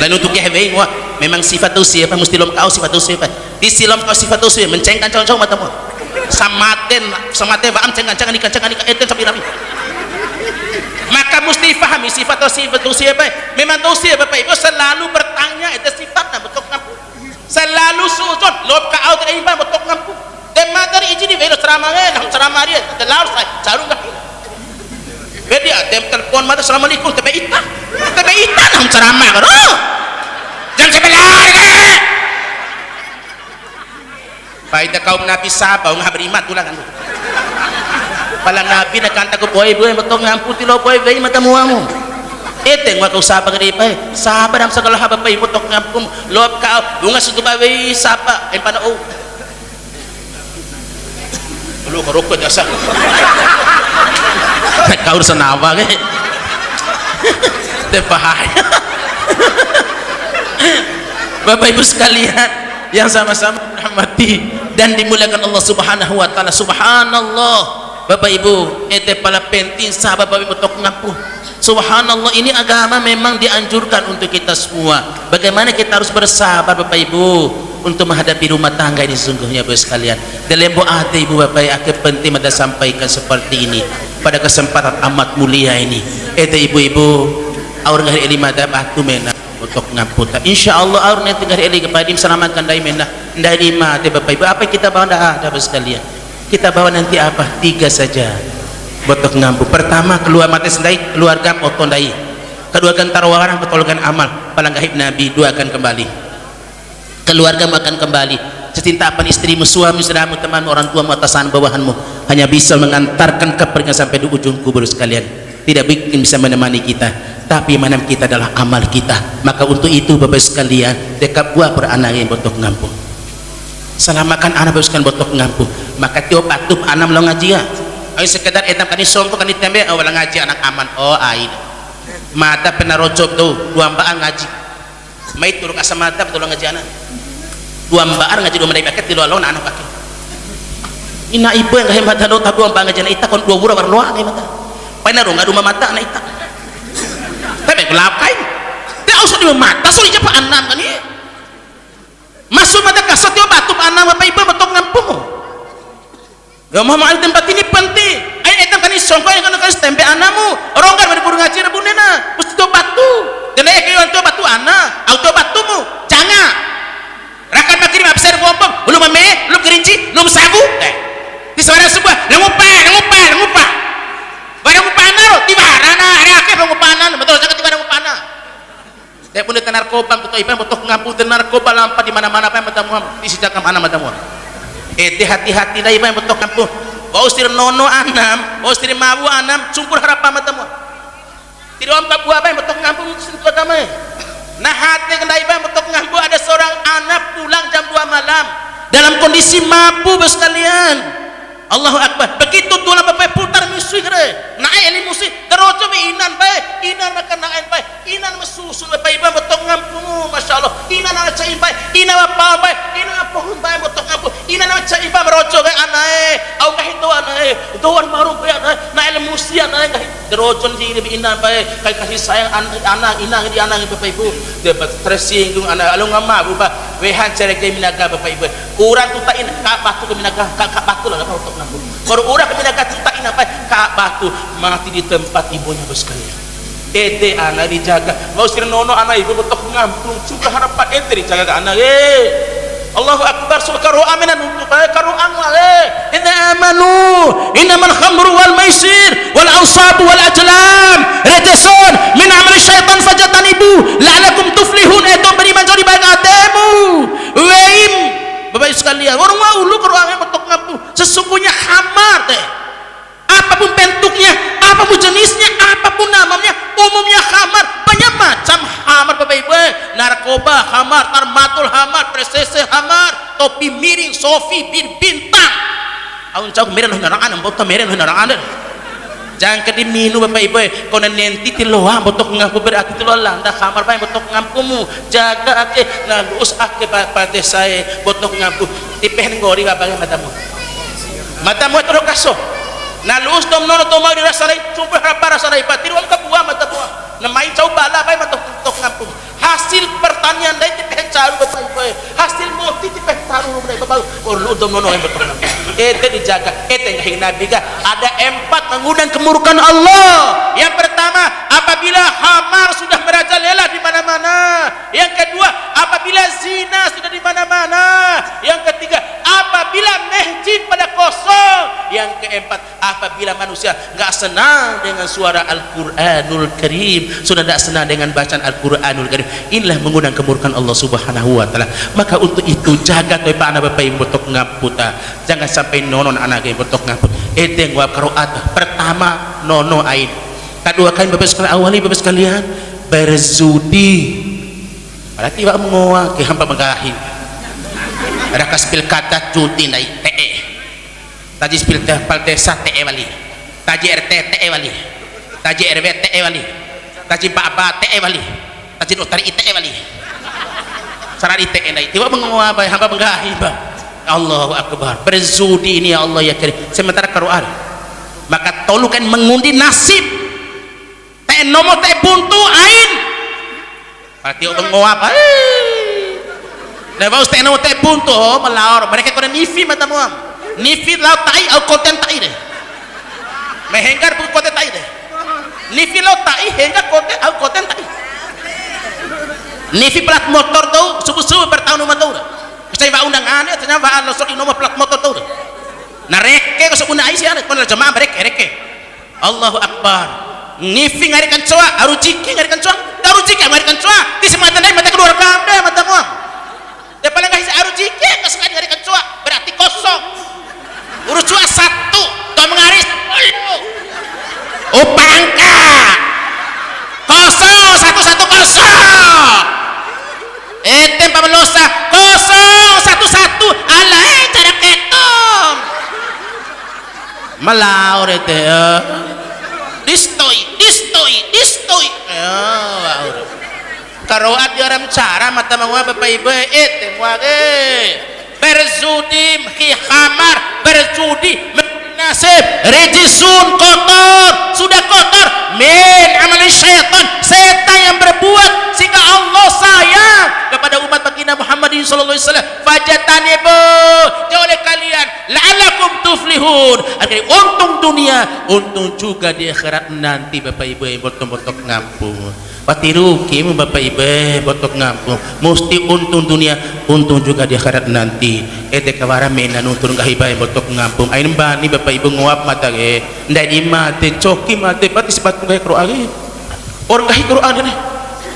B: Lalu untuk kehebei wah memang sifat usia apa mesti lom kau sifat usia apa. Di silam kau sifat usia mencengkan cowok-cowok matamu. Samaten baam cengan-cengan itu sampai nabi. Maka mesti fahami sifat usia apa. Memang usia Bapak Ibu selalu bertanya itu sifatnya betok ngapu. Selalu sujud lob ka au tadi iman betok ngapu. Dan materi iji di velo ceramahnya nang ceramah dia telar saya carung enggak. Bedi ada telepon mata assalamualaikum tapi ita nang ceramah kan. Jangan sebelah. Paida kaum Nabi sahabat ngah beriman tulang kan. Pala Nabi nak kanta ko boy betok ngamputi lo boy bayi mata muamu. Eteng wa kau sahabat ngari pai. Sahabat dalam segala hal bapak betok ngampum lo kau bunga suku bayi sapa en pada oh. Lu ngerokok jasa. Kau senawa ke. Teh bahaya. Bapak Ibu sekalian yang sama-sama dirahmati dan dimuliakan Allah Subhanahu wa taala. Subhanallah. Bapak Ibu, ete pala penting sahabat Bapak Ibu tok ngapuh. Subhanallah, ini agama memang dianjurkan untuk kita semua. Bagaimana kita harus bersabar Bapak Ibu untuk menghadapi rumah tangga ini sesungguhnya Bapak sekalian. Dalam doa Ibu Bapak akan penting ada sampaikan seperti ini pada kesempatan amat mulia ini. Ete ibu-ibu, aur ngari lima batu mena untuk ngaputa. Insyaallah aur nanti ngari eli kepada selamatkan dai mena. Ndai lima teh Bapak Ibu, apa kita bawa dah ada Bapak sekalian. Kita bawa nanti apa? 3 saja. Botok ngampu. Pertama keluar mati sendai, keluarga oton dai. Kedua kan tarwarang petolongan amal, palang gaib Nabi 2 akan kembali. Keluarga akan kembali. Secintapan istrimu, suami, saudaramu, teman, orang tuamu, atasan, bawahanmu hanya bisa mengantarkan kepergian sampai di ujung kubur sekalian. Tidak bikin bisa menemani kita, tapi mana kita adalah amal kita. Maka untuk itu Bapak sekalian, dekat buah beranak yang botok ngampu. Selamatkan anak Bapak sekalian botok ngampu. Maka tiap patuh anak lo ngaji ya. Ayo sekedar etam kani sompo kani tembe awal ngaji anak aman. Oh ain. Mata pernah rojok tuh 2 mbaan ngaji. Mai turun asa mata betul ngaji anak. 2 mbaan ngaji 2 mendai paket 3 lawan anak pakai. Ina ibu yang hebat ado tak 2 mbaan ngaji anak ita kon 2 bulan berloa hebat. Pernah ro ngadu mata anak ita. Tapi gelapai. Teu usah di mata suri japa anam kan ieu. Masuk mata kasat yo batu anam Bapak Ibu betok ngampung. Ya Muhammad tempat ini penting. Ayo etam kan songko yang kan tempe anamu. Orang kan berburu ngaji rebunena. Mesti to batu. Dan ayo kieu to batu ana, auto batumu. Jangan. Rakan makirim absen gombong, belum mame, belum kerinci, belum sabu. Di suara sebuah, lengupa. Barang upana lo, tibarana, ada akeh lengupanan, betul sangat tiba lengupanan. Dia pun narkoba, betul ipan betul ngampung narkoba lampa di mana-mana apa yang bertemu di sejak mana bertemu. Hati-hati dah ibu yang betok kampung. Bau stir nono anam, bau stir mabu anam, sungkur harapan matamu. Tidak om buah apa yang betok kampung sentuh agama. Nah hati kena ibu yang betok kampung ada seorang anak pulang jam 2 malam dalam kondisi mabuk sekalian. Allahu Akbar. Begitu tulang bapak putar musuh kira. naik limusin terojo be inan bae inan makan naik bae inan mesusun bae iba betok ngampung masyaallah inan ana cai bae inan apa bae inan pohon bae betok ngampung inan ana cai bae merojo bae anae au kahi doan maru bae naik limusin naik kahi terojo ji be inan bae kai kasih sayang anak inang di anak bapak ibu dia tersinggung anak alung ngama buba wehan cere ke minaga bapak ibu urang tutain ka batu ke minaga ka batu lah apa untuk ngampung baru urang ke minaga tutain apa ka batu mati di tempat ibunya bos sekalian ete anak dijaga mau sir nono anak ibu betok ngampung suka harapan ete dijaga ke anak Allahu akbar subhanahu wa ta'ala untuk karu angwa inna amanu innamal khamru wal maisir wal ansab wal ajlam rijsun min amali syaitan fajatanibu la'alakum tuflihun itu beriman jadi bagatemu weim bapak sekalian orang mau ulu karu angwa betok ngampung sesungguhnya khamar teh apapun bentuknya apapun jenisnya apapun namanya umumnya khamar banyak macam khamar bapak ibu narkoba khamar tarmatul khamar presese khamar topi miring sofi bir bintang aun cau meren narangan bota meren narangan jangan ke diminu bapak ibu kau nanti tiloa botok ngapu berarti tiloa landa khamar bae botok ngampumu jaga ake nalus ake pada saya botok ngampu tipeh ngori bapak matamu itu kaso nalus dom nono to mau dirasalai sumpah apa rasalai pati ruang kebuah mata buah namai coba lah bae matok ngampung hasil pertanian dai tipeh caru bapak ibu hasil moti tipeh caru bapak ibu perlu dom nono yang betul ete dijaga ete ngahi nabi ga ada 4 mengundang kemurkaan Allah yang pertama apabila khamar sudah merajalela di mana-mana yang kedua apabila zina sudah di mana-mana yang ketiga apabila masjid pada kosong yang keempat apabila manusia enggak senang dengan suara Al-Qur'anul Karim sudah tidak senang dengan bacaan Al-Qur'anul Karim inilah mengundang kemurkaan Allah Subhanahu wa taala maka untuk itu jaga toy pak anak bapak ibu betok ngaputa jangan sampai nonon anak ibu betok ngaput eteng wa qiraat pertama nono ain kedua kali bapak sekalian awali bapak sekalian berzudi berarti pak mengoa ke hampa mengahi ada kaspil kata cuti nai TE taji spil desa TE wali taji RT TE wali taji RW TE wali taji baba TE wali taji dokter ITE wali sarari TE nai tiba mengoa bae hamba mengahi bang Allahu akbar berzudi ini ya Allah ya karim sementara karuan maka tolukan mengundi nasib TE nomor TE buntu ain berarti mengoa apa nah baus teh nomor teh buntu melaor mereka kena nifi mata muam nifi lau tai au konten tai deh mehenggar bu konten tai deh nifi lau tai henggar konten au konten tai nifi plat motor tuh subuh-subuh bertahun rumah tuh saya bawa undangan ya ternyata bawa losok nomor plat motor tuh nah reke kau sebut nai sih ada kau jemaah reke Allahu akbar nifi ngarikan coa arujiki ngarikan coa arujiki ngarikan coa di semata naik mata kedua kamde mata muam dia paling kasih arus jikik kesengaja ngarikan cuak berarti kosong urus cuak 1 tuh mengaris pangka kosong 1 kosong ente pamelosa kosong 1 alay cara ketom melaur ete distoi karoat diaram cara mata mangwa bapak ibu ete muage berzudi khamar berzudi nasib rijisun kotor sudah kotor min amalin setan yang berbuat sehingga Allah sayang kepada umat baginda Muhammadin sallallahu alaihi wasallam fajatanibu oleh kalian la'alakum tuflihun akhirnya untung dunia untung juga di akhirat nanti bapak ibu botok-botok ngampung patiruki bapak ibu botok ngampung mesti untung dunia untung juga di akhirat nanti ete kawara menan untung gahibai botok ngampung ain bani bapak ibu nguap mata ge ndak di mate coki mate pati sebat ngai Qur'an orang gahi Qur'an ni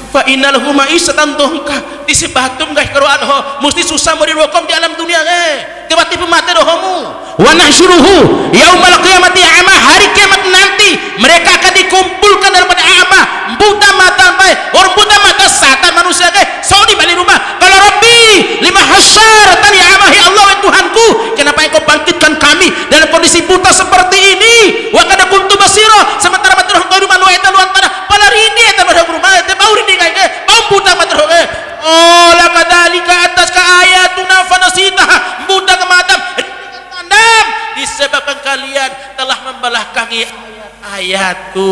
B: fa innal huma isatan dohka disebatum gahi Qur'an ho mesti susah mau dirokom di alam dunia ge kebati pemate dohomu wa nahsyuruhu yaumal qiyamati ama hari kiamat nanti mereka akan dikumpulkan daripada ama buta mata baik orang buta mata satan manusia ke saudi balik rumah kalau Rabbi lima hasyaratan ya amahi Allah wa Tuhanku kenapa engkau bangkitkan kami dalam kondisi buta seperti ini wa kada kuntu basir kalian telah membelakangi ayat-ayatku.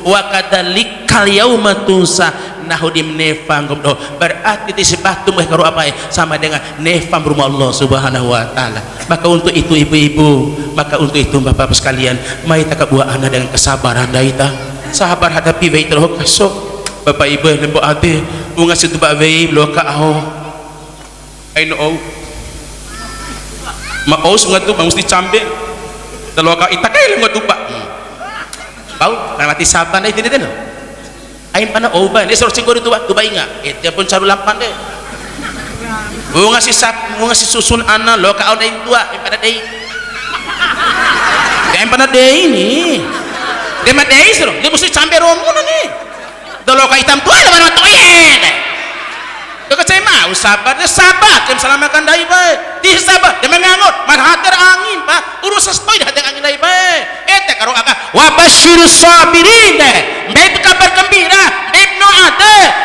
B: Wa kadzalikal yauma tunsa nahudim nefam gomdo, berarti disebatu mereka apa sama dengan nefam rumah Allah Subhanahu wa taala. Maka untuk itu ibu-ibu, maka untuk itu bapak-bapak sekalian, mari kita buat anak dengan kesabaran daita. Sabar hadapi baik terus kasok. Bapak ibu lembok hati, bunga situ bak baik lo ka au. I know. Mau sungai tu mesti cambe. Kalau kau itakai lembok tu pak. Bau, kan mati sabar dah itu dia. Ain pana oban, dia suruh cinggur itu tu bainga. Dia pun caru lampan deh. Bunga si susun anak lo ka au dah tua, pada dei. Dia pada dei ni. Dia mah dei suruh, dia mesti cambe romo ni. Kalau kau hitam tua mana toyen. Kau kecai mau sabar, dia sabar. Kem selamatkan dai bae. Dia sabar, dia mengangut, marhater angin pak. Urus sesuai dah dengan angin dai bae. Eta karo aga wa basyirus sabirin. Baik kabar gembira, baik doa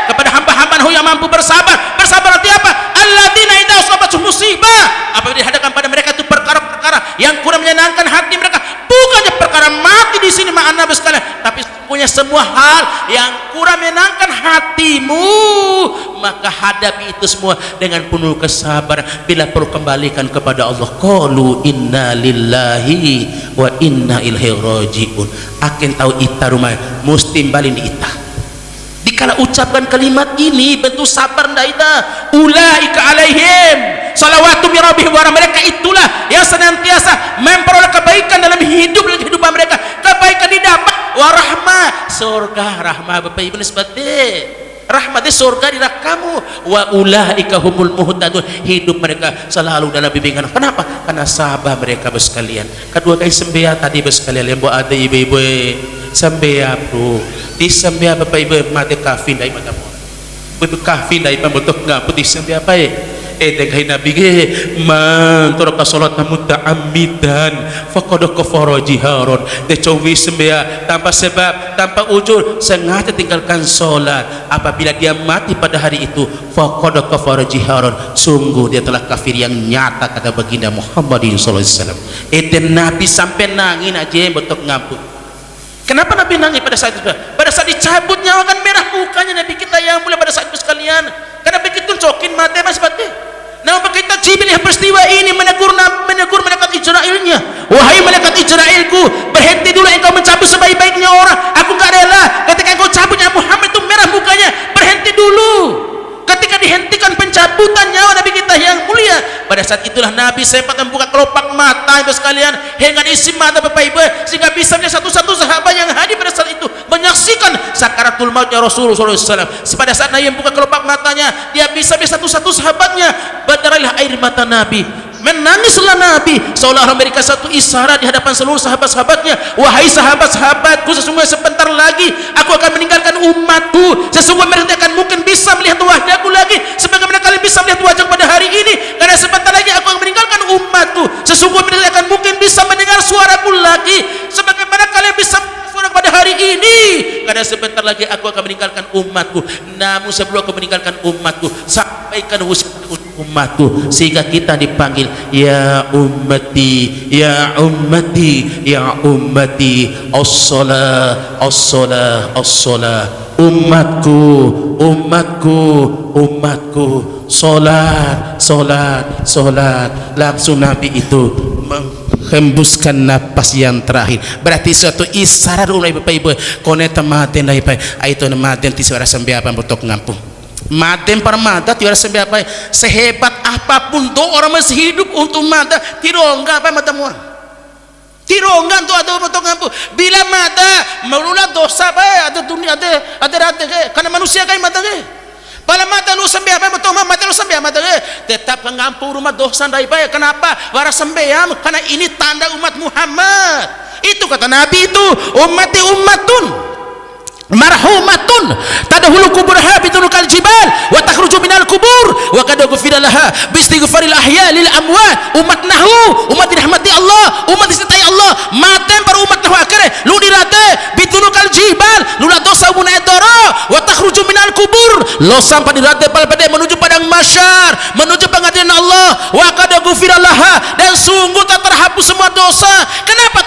B: kepada hamba-hamba yang mampu bersabar. Bersabar arti apa? Alladzina idza asabatuhum musibah, apabila dihadapkan pada mereka itu perkara-perkara yang kurang menyenangkan hati mereka, bukannya perkara mati di sini makna sekalian, tapi punya semua hal yang kurang menyenangkan hatimu, maka hadapi itu semua dengan penuh kesabaran. Bila perlu kembalikan kepada Allah, qalu inna lillahi wa inna ilaihi rajiun. Akan tahu ita rumah mesti balik di ita. Dikala ucapkan kalimat ini bentuk sabar daida. Ulaika alaihim salawatu min rabbihim, wa mereka itulah yang senantiasa memperoleh kebaikan dalam hidup dan kehidupan mereka. Kebaikan didapat wa rahmah, surga rahmah bapak ibu nisbati. Rahmat di surga di kamu. Wa ulaika humul muhtadun, hidup mereka selalu dalam bimbingan. Kenapa? Karena sabar mereka bersekalian. Kedua kali sembia tadi bersekalian yang buat ada ibu-ibu sembia bro. Di sembia bapak ibu mati kafin dari mata mu. Betul kafin dari pembentuk ngaput di sembia apa degai nabi ge man toraka salat muta'ammidan faqad kafara jiharon. De cowi sembia tanpa sebab, tanpa ujur, sengaja tinggalkan salat, apabila dia mati pada hari itu faqad kafara jiharon, sungguh dia telah kafir yang nyata, kata baginda Muhammad sallallahu alaihi wasallam. Nabi sampai nangis aja bentuk ngaput. Kenapa Nabi nangis pada saat itu? Pada saat dicabut nyawa kan merah mukanya Nabi kita yang mulia pada saat itu sekalian. Karena begitu cokin mati mas bati. Nah, kita Jibril yang peristiwa ini menegur malaikat Israilnya. Wahai malaikat Israilku, berhenti dulu engkau mencabut sebaik-baiknya orang. Aku enggak rela ketika engkau cabutnya Muhammad itu merah mukanya. Berhenti dulu. Ketika dihentikan pencabutan nyawa Nabi kita yang mulia, pada saat itulah Nabi sempat membuka kelopak mata ibu sekalian, hingga isi mata bapak ibu, sehingga bisa menjadi satu-satu sahabat yang hadir pada saat itu menyaksikan sakaratul mautnya Rasulullah SAW. Pada saat Nabi membuka kelopak matanya, dia bisa menjadi satu-satu sahabatnya, berdarahlah air mata Nabi, menangislah Nabi, seolah-olah memberikan satu isyarat di hadapan seluruh sahabat-sahabatnya. Wahai sahabat-sahabatku, sesungguhnya sebentar lagi aku akan meninggalkan umatku. Sesungguhnya mereka akan mungkin bisa melihat wajahku lagi sebagaimana kalian bisa melihat wajah pada hari ini, karena sebentar lagi aku akan meninggalkan umatku. Sesungguhnya mereka akan mungkin bisa mendengar suaraku lagi sebagaimana kalian bisa suara pada hari ini, karena sebentar lagi aku akan meninggalkan umatku. Namun sebelum aku meninggalkan umatku, sampaikan wasiat untuk umatku, sehingga kita dipanggil ya ummati, ya ummati, ya ummati, as-salah, as-salah, as-salah. Umatku, umatku, umatku, solat, solat, solat. Langsung Nabi itu menghembuskan napas yang terakhir. Berarti suatu isyarat ulai bapak ibu koneta maten dai pai itu maten ti suara sampai apa botok ngampung maten para mata tiara sampai apa sehebat apapun do orang masih hidup untuk mata tirongga apa mata muang tirongga tu ada botok ngampung bila mata melula dosa bae ada dunia ada rate karena manusia kai mata ke pala mata lu sampai apa betul mata lu sampai mata tetap pengampun rumah dosa dari baik. Kenapa? Wara sembeam karena ini tanda umat Muhammad. Itu kata Nabi itu ummati ummatun marhumatun tadahulu kuburha bitunukal jibal wa takhruju minal kubur wa qad ghufira laha biistighfaril ahya lil amwat. Umat nahu umat dirahmati Allah, umat dicintai Allah, maten para umat nahu akhirnya lu dirate bitunukal jibal lu la dosa munadara wa takhruju minal kubur lo sampai dirate pada menuju padang mahsyar, menuju pengadilan Allah. Wa qad ghufira laha, dan sungguh tak terhapus semua dosa. Kenapa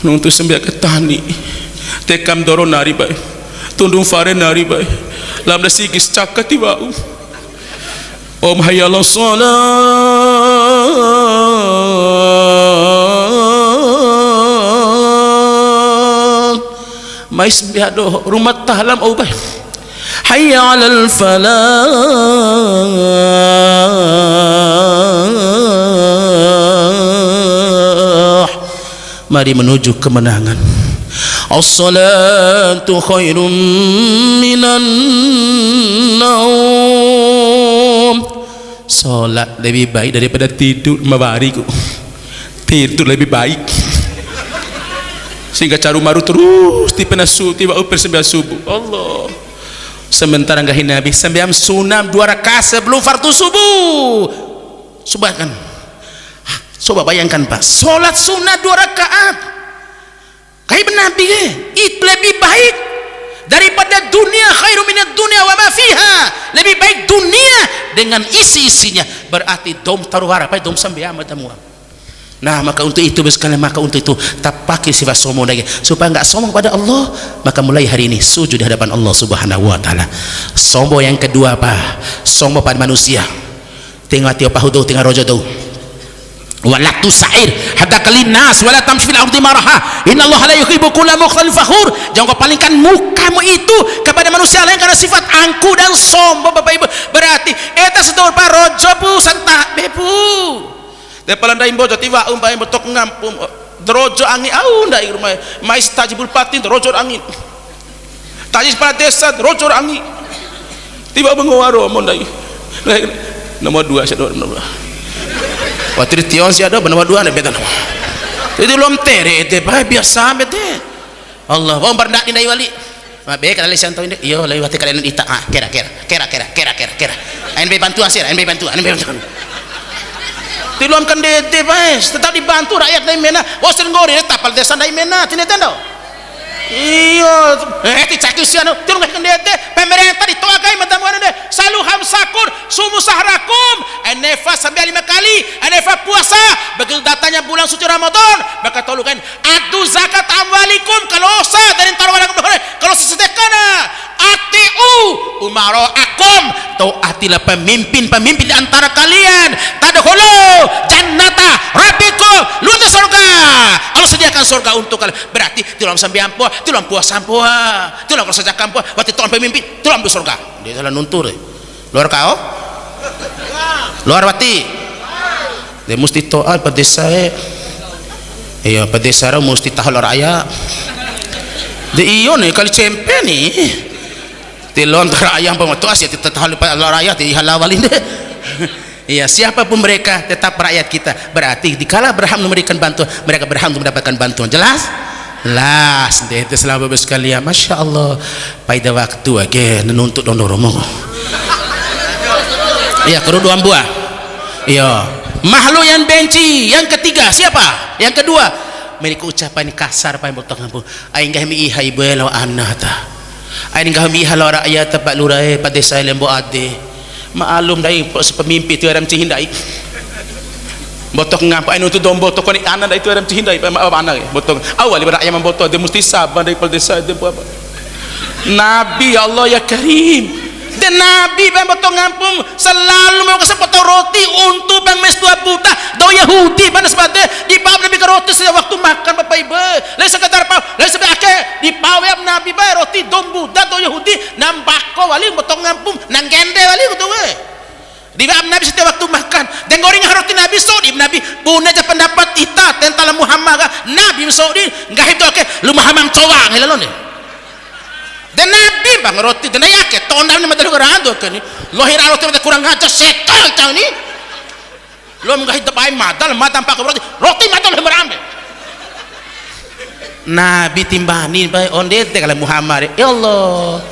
C: nuntu sembiak ketani tekam doro nari bay tundung fare nari bay lam da sigis cakat tibau om hayallah salat mais biado rumah tahlam au bay hayya 'alal falah. Mari menuju kemenangan. As-salatu khairum minan naum. Salat lebih baik daripada tidur. Mabariku tidur lebih baik. Sehingga caru maru terus di penasu tiba upper sembilan subuh. Allah. Sementara ngahin Nabi sembilan sunam 2 rakaat sebelum fardu subuh. Subahkan. Coba bayangkan Pak, solat sunnah 2 rakaat kayak Nabi itu lebih baik daripada dunia. Khairu minad dunia wa ma fiha. Lebih baik dunia dengan isi-isinya. Berarti dom taruhara apa dom sambiam matamu. Nah, maka untuk itu sekalian, maka untuk itu tak pakai sifat sombong lagi supaya enggak sombong pada Allah. Maka mulai hari ini sujud di hadapan Allah Subhanahu wa taala. Sombong yang kedua apa? Sombong pada manusia. Tengok tiap pahudu tengah rojo tu. Wala tusair hatta kalinas wala tamshi fil ardi maraha innallaha la yuhibbu kulla mukhtalin fakhur. Jangan kau palingkan mukamu itu kepada manusia lain karena sifat angku dan sombong. Bapak Ibu, berarti eta sedulur parojo pu santa bepu de palandai bojo tiba umpai betok ngampum drojo angin au ndai rumah mais tajibul patin drojo angin tajis pada desa drojo angin tiba bengowaro mondai nomor 2 sedulur nomor 2 waktu di Tion si ada nomor 2 ada betan itu lom tere itu biasa bete Allah bom berdak di wali mabe kalau lisan tahu ini yo lewati kalian ita kera NB bantu asir NB bantu tilom kan de bas tetap dibantu rakyat dari mena wasin ngori tapal desa dari mena tidak tahu iyo dicaki siano tilom kan de pemerintah ditoagai matamu ada salu hamsakur sumu sahrakum enefa sampai 5 kali enefa puasa begitu datanya bulan suci Ramadan maka tolukan adu zakat amwalikum kalau sah dari taruhan kalau sesedekana atiu umara'akum taatilah pemimpin-pemimpin di antara kalian tadkhulu jannata rabbikum luar surga Allah sediakan surga untuk kalian. Berarti tulang sambian puah tulang puasa puah tulang kerja puah waktu tulang pemimpin tulang di surga dia salah nuntur luar kau luar wati dia mesti to'al pada desa iya pada desa mesti tahal raya dia iyo nih kali cempe nih tilon ayam pemotos ya tetap rakyat di halawalin deh. Iya, siapapun mereka tetap rakyat kita. Berarti dikala berhak memberikan bantuan, mereka berhak untuk mendapatkan bantuan. Jelas? Jelas. Itu selama sekalian. Masya Allah. Pada waktu aja nuntut dondoromo. Iya, keruduan buah. Iya. Makhluk yang benci. Yang ketiga siapa? Yang kedua, mereka ucapan kasar pada botok ngampung. Aing kami ihai bela anata. Aing kami halau rakyat tempat lurai pada desa lembo ade maalum dai pemimpin tu orang cihindai botok ngapa aing untuk dombo botok ni anak dai tu orang cihindai apa anak botok awal ibarat ayam botok dia mesti sabar dari pada desa dia apa Nabi Allah ya Karim dan Nabi bang botok ngampung selalu mau kasih potong roti untuk bang mes 2 buta do Yahudi pada sebabnya di bawah Nabi ke roti setiap waktu makan Bapak Ibu lain sekedar pau lain sampai akhir di bawah Nabi bay roti dom buta do Yahudi nambako wali botok ngampung nang gende wali gitu we di bawah Nabi setiap waktu makan dan goreng roti Nabi Saudi Nabi punya aja pendapat kita tentang Muhammad Nabi Saudi enggak itu oke lu Muhammad cowang helalo nih dan Nabi bang roti dan ayake tonal ni madalu garando kan ni lohir roti mata kurang aja setal tahu ni lo enggak hidup ay madal tampak roti madal merambe Nabi timbani bay ondete kalau Muhammad ya Allah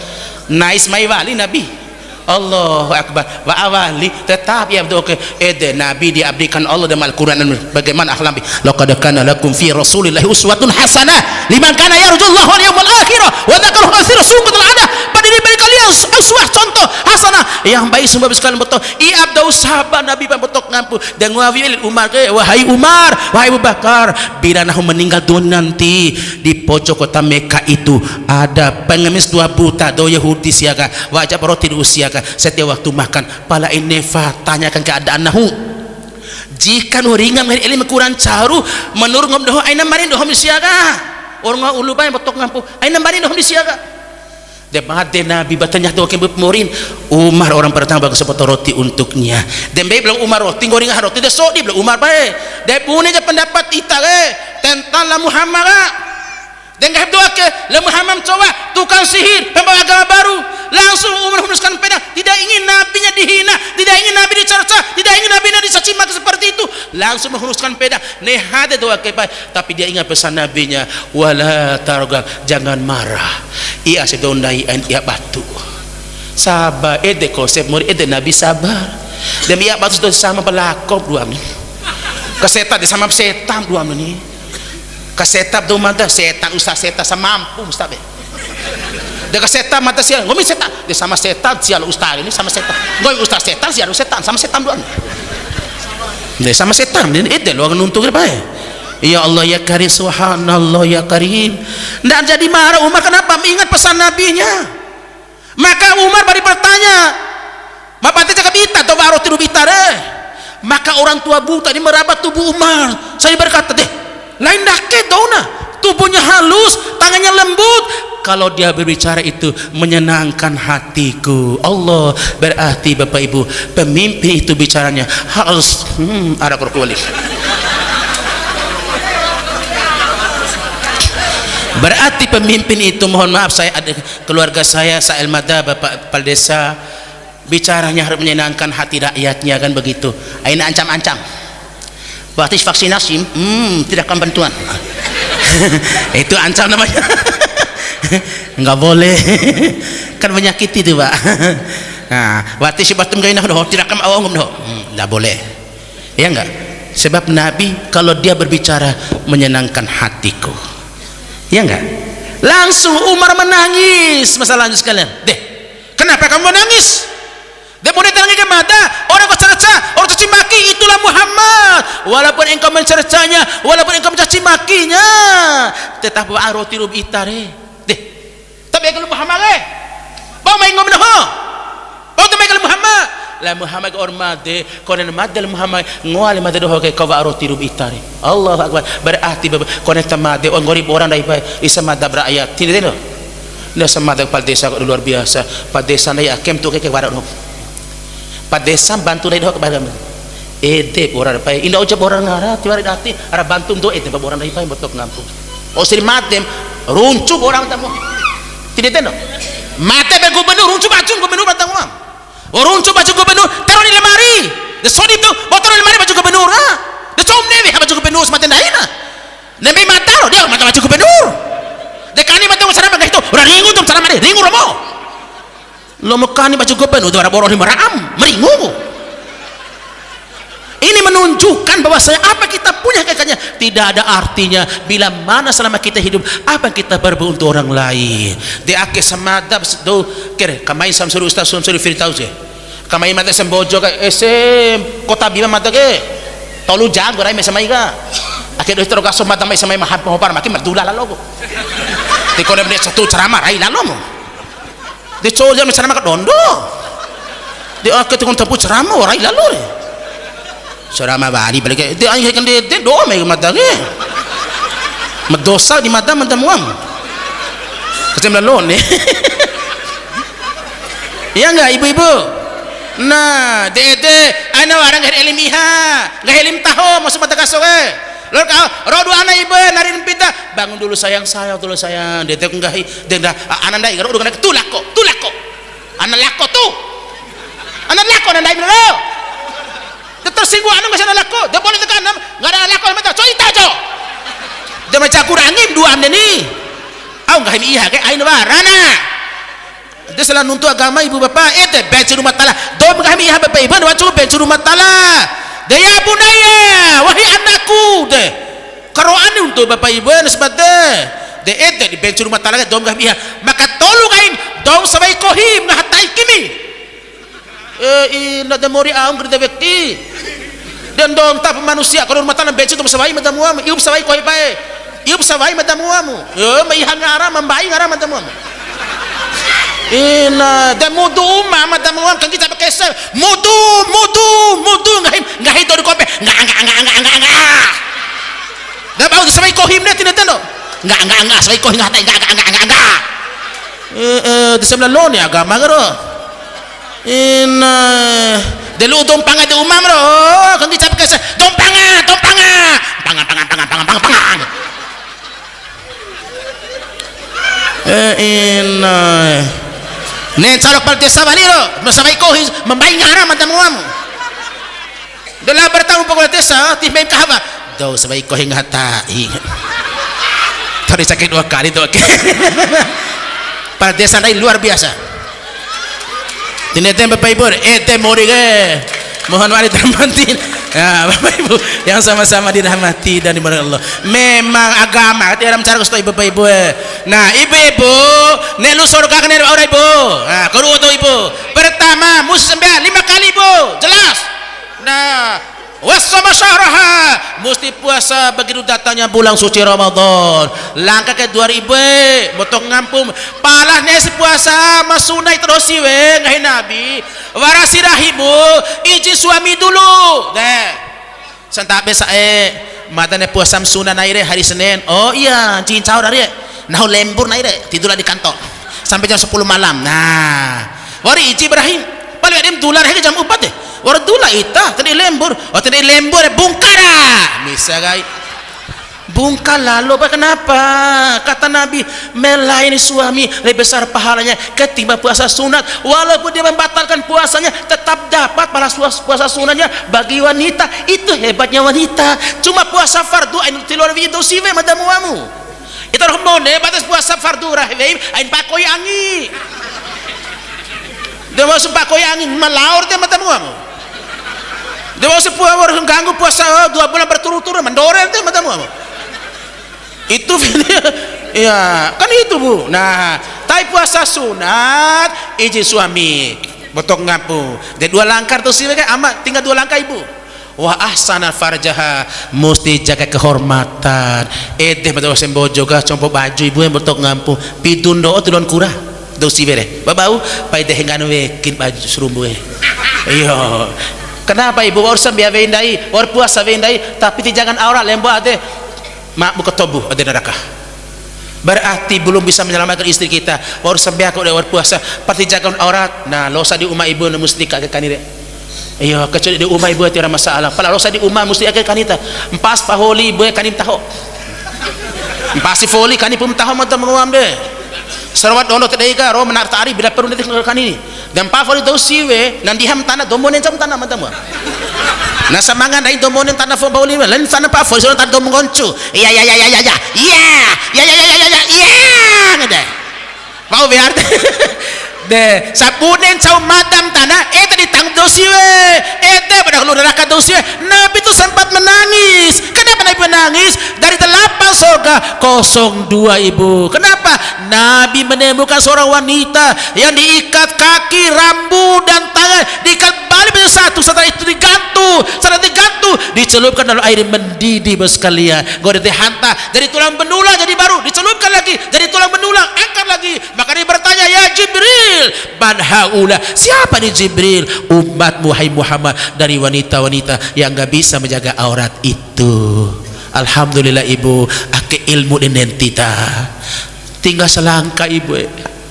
C: nais mai wali Nabi Allahu Akbar wa awali tetap ya betul ede Nabi diabdikan Allah dalam Al-Quran bagaimana akhlak laqad kana lakum fi rasulillahi uswatun hasanah liman kana yarjullaha wal yawmal akhir wa dzakara katsiran sungguh telah ada pada diri kalian uswah contoh betul hasanah yang baik semua sekalian betul iab dau sahabat Nabi betul ngampu dan ngawil Umar ke wahai Umar wahai Abu Bakar bila nahu meninggal dunia nanti di pojok kota Mekah itu ada pengemis 2 buta do Yahudi siaga wajib roti usiaga setiap waktu makan pala inefa tanyakan keadaan nahu jika nuringan ilmu kurang caru menurut ngom doh aina marin doh siaga orang ulu bay betok ngampu aina marin doh siaga de bade Nabi batanya tu ke murin Umar orang pertama bagi sepotong roti untuknya dan baik bilang Umar roti goreng roti de sok di bilang Umar baik de punya je pendapat kita tentang la Muhammad dan gak doa ke la Muhammad coba tukang sihir pembawa agama baru langsung Umar menuskan pedang tidak ingin nabinya dihina tidak ingin nabi dicerca tidak ingin nabinya dicaci maki seperti itu langsung menghunuskan pedang nehade doa ke tapi dia ingat pesan nabinya wala targab jangan marah ia sedondai ia batu sabar ede konsep murid ede nabi sabar dan ia batu sudah sama pelakop dua ni kesetan sama setan dua ni kesetan tu mata setan ustaz setan sama mampu ustaz dia kesetan mata sial ngomi setan dia sama setan sial ustaz ini sama setan ngomi ustaz setan sial setan sama setan dua dia sama setan ini ede lu akan nuntuk apa ya Allah ya Karim subhanallah ya Karim dan jadi marah Umar kenapa mengingat pesan nabinya maka Umar bari bertanya bapak teh cakap bita atau baru tiru bita deh maka orang tua buta ini merabat tubuh Umar saya berkata deh lain dake dona tubuhnya halus tangannya lembut kalau dia berbicara itu menyenangkan hatiku Allah berarti bapak ibu pemimpin itu bicaranya harus ada korkualik berarti pemimpin itu mohon maaf saya ada keluarga saya Sa'il Mada bapak kepala desa bicaranya harus menyenangkan hati rakyatnya kan begitu aina ancam-ancam berarti vaksinasi tidak akan bantuan itu ancam namanya enggak boleh kan menyakiti itu pak nah berarti si batum gainah doh tidak akan awang doh enggak boleh ya enggak sebab Nabi kalau dia berbicara menyenangkan hatiku ya enggak langsung Umar menangis masalahnya sekalian deh kenapa kamu menangis dia boleh tenang ke mata orang kau cerca orang caci maki itulah Muhammad walaupun engkau mencercanya walaupun engkau mencaci makinya tetap bawa roti rub itare deh tapi kalau Muhammad bawa main ngomong ho bawa tu kalau Muhammad la Muhammad ormade konen madal Muhammad ngoali madal ho ke kau bawa roti rub itare Allah akbar berarti konen tamade on gorib orang dai isa madab rakyat tidak tahu dah sama pada desa luar biasa pada desa naya kem tu ke barat no pada desa bantu dari doa kepada kami ede orang pai indah ucap orang ngara tiwari dati ara bantu do ede orang dari pai betok ngampung oh seri matem runcuk orang tamu tidak tahu mate be gubernur runcuk baju gubernur batang uang oh runcuk baju gubernur taruh di lemari de sodi tu botol di lemari baju gubernur ah de som nevi baju gubernur sematen daina nembe mata lo dia mata baju gubernur de kani mata cara magai itu ora ringu tu cara mari ringu romo lo mekani baju gubernur itu orang di meram meringu ini menunjukkan bahwa saya apa kita punya kekayaan tidak ada artinya bila mana selama kita hidup apa kita berbuat untuk orang lain di akhir samadab do kere kamai samsuri ustaz samsuri firdaus kamai mata sembojo ka SM kota bima mata ke tolu jago rai sama iga akhir itu terus mata mai sama mahab pohopar makin madula lalo di kone benda satu ceramah rai lalo mo di coja ceramah ke dondo di akhir itu tempu ceramah rai lalo ceramah bari balik di akhir kan di doa mai mata ke medosa di mata muang kesem lalu nih ya enggak ibu-ibu nah dede ana orang gak ilmiha gak ilim tahu masuk mata kasok lor kau rodu anak ibu narin pita bangun dulu sayang dulu sayang dede enggak denda anak dai rodu anak tu lako anak lako anak dai lo tersinggung anu nggak ada lako dia boleh tekan nggak ada lako mata coy tajo dia macam kurangin dua anda ni au nggak ini iya kayak ain warana dia selalu nuntut agama ibu bapak itu benci rumah tala do kami iya bapak ibu wajib benci rumah tala dia bunaya wahai anakku deh keroan untuk bapak ibu sebetulnya de ete di benci rumah tala dom kami iya maka tolong kain dom sebaik kohim ngahatai kimi ina demori aum kerja bekti dan dong tak manusia kalau rumah tanah becet tu bersawai matamuam iup sawai koi pae iup sawai matamuamu mai hangara membai ngara matamuam ina demudu umma matamuam kan kita pakai se mudu ngai to di kope nga dah bau sawai kohim na tinatano nga sawai kohim ngatai nga di sebelah lo ni agama garo ina delu dompanga de umam ro kan kita pakai dompanga pang ina ne calok pal desa bali ro masabay ko mambai ngara matamuam dala bertamu pokok desa ti main kahaba daw sabay ko hingata tadi sakit 2 kali tu pada desa lain luar biasa. Tineteng Bapak Ibu, mori mohon mari terhormatin ya, Bapak Ibu yang sama-sama dirahmati dan dimuliakan Allah. Memang agama dalam cara kustoi Bapak Ibu. Nah, ibu-ibu, nek lu surga kan ora ibu. Nah, kudu tuh ibu. Pertama, mesti sembahyang 5 kali ibu, jelas. Nah, wasama syahraha, mesti puasa begitu datangnya bulan suci Ramadan. Langkah ke 2000 motong ngampung palah nesi puasa masunai terus siwe ngai nabi warasi rahibu izin suami dulu deh santak besa matane puasa sunnah naire hari Senin. Oh iya cincau dari nah lembur naire tidurlah di kantor sampai jam 10 malam. Nah wari izin Ibrahim paling ada dolar hari jam 4 deh orang dula ita tadi lembur bungkara bisa guys bungkala lo kenapa kata Nabi melayani suami lebih besar pahalanya ketimbang puasa sunat walaupun dia membatalkan puasanya tetap dapat pahala puasa sunatnya bagi wanita. Itu hebatnya wanita. Cuma puasa fardu ain tilor video sive madamuamu itu hormone batas puasa fardu rahim ain pakoi angi dia mau pakoi angi malaur dia madamuamu dia mau sepuah orang ganggu puasa 2 bulan berturut-turut mendoreng teh matamu itu ya kan itu Bu. Nah tapi puasa sunat izin suami botok ngapu dan 2 langkah tuh sih kan amat tinggal 2 langkah ibu wa ahsana farjaha mesti jaga kehormatan betul sembojo ga compo baju ibu yang botok ngapu pidun do tulon kurah do si bere babau pai deh nganu we kin baju serumbu iya. Kenapa ibu urusan biar vendai, or puasa vendai, tapi jangan aurat lembu ade, mak buka tobuh ada neraka. Berarti belum bisa menyelamatkan istri kita. Urusan biar kau or puasa, pasti jangan aurat. Nah, losa di rumah ibu mesti kakek kanire. Iya, kecuali di rumah ibu tiada masalah. Kalau losa di rumah mesti kakek kanita. Empas paholi ibu kanim tahu. Empas foli kanim pun tahu mata menguam deh. Sarawat dono tedaiga ro menar tari bila perlu nanti kanini. Dan pafoli do siwe nan diham tanah dombonen jam tanah matamu. Na samangan dai dombonen tanah fo bauli lan sana pafoli so tan domon goncu. Iya ngada. Mau biar de sapunen sau madam tanah tadi tang do siwe pada keluar neraka do siwe. Nabi itu sempat menangis. Kenapa Nabi menangis? Dari 8 surga 02 ibu. Kenapa? Nabi menemukan seorang wanita yang diikat kaki, rambut dan tangan, diikat balik satu. Setelah itu digantung, dicelupkan dalam air mendidih sekalian. Gua dihantar dari tulang benulang jadi baru, dicelupkan lagi dari tulang benulang, angkat lagi. Maka dia bertanya, ya Jibril, man haula? Siapa nih Jibril? Umatmu hai Muhammad dari wanita-wanita yang gak bisa menjaga aurat itu. Alhamdulillah ibu, ake ilmu identita. Tinggal selangkah ibu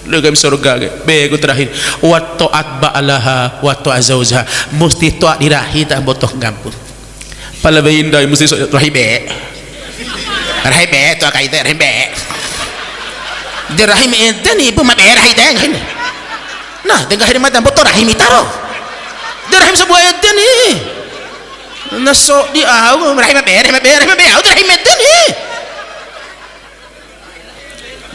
C: legam surga bego terakhir wa ta'at ba'alaha wa ta'azawza mesti ta'at dirahi tak botoh ngampun pala bayinda mesti rahibe tu akai teh rahibe dirahim enten ibu ma rahi teh nah tengah hari mata botoh rahim taro dirahim sebuah enten ni nasok di au rahim au rahim enten ni.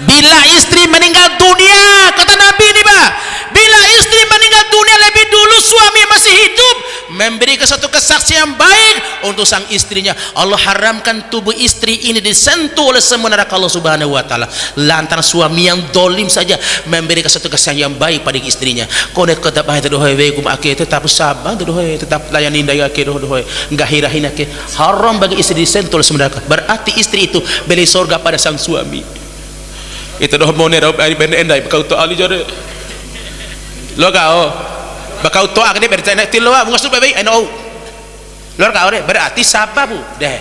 C: Bila istri meninggal dunia, kata Nabi ini Pak, bila istri meninggal dunia lebih dulu suami masih hidup, memberikan satu kesaksian yang baik untuk sang istrinya. Allah haramkan tubuh istri ini disentuh oleh semua neraka Allah Subhanahu wa taala. Lantaran suami yang dolim saja memberikan satu kesaksian yang baik pada istrinya. Kau nak kata bahaya dohoi we kum akeh tetap sabar dohoi, tetap layani daya akeh dohoi, enggak hirahin akeh. Haram bagi istri disentuh oleh semua neraka. Berarti istri itu beli surga pada sang suami. Itu doh mo ne ro ai ben endai kau to ali jare. Lo kau bakau to akne bercana tilo bunga sup baik ai no. Lo kau re berarti sabar bu. Deh.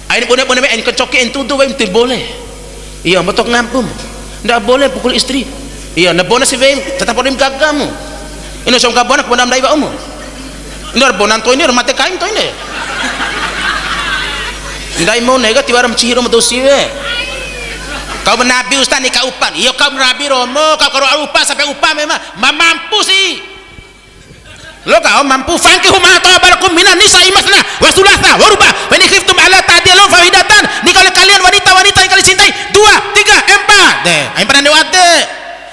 C: Ai pun ai kecoke entu tu we boleh. Iya betok ngampum. Ndak boleh pukul istri. Iya na bona si we tetap podim gagamu. Ino som ka bona bonam dai ba umu. Ndor bonan to ini rumate kain to ini. Ndai mau nega tiwaram cihiro madosi we. Kau menabi ustaz ni kau upan. Iya kau menabi romo, kau karo upan sampai upan memang mampu sih. Lo kau mampu fankihu ma ta'abalakum minan nisa'i masna wa thulatha wa ruba. Fa in khiftum ala ta'dilun fawahidatan. Ni kalau kalian wanita-wanita yang kalian cintai 2, 3, 4. Deh, ai pernah lewat deh.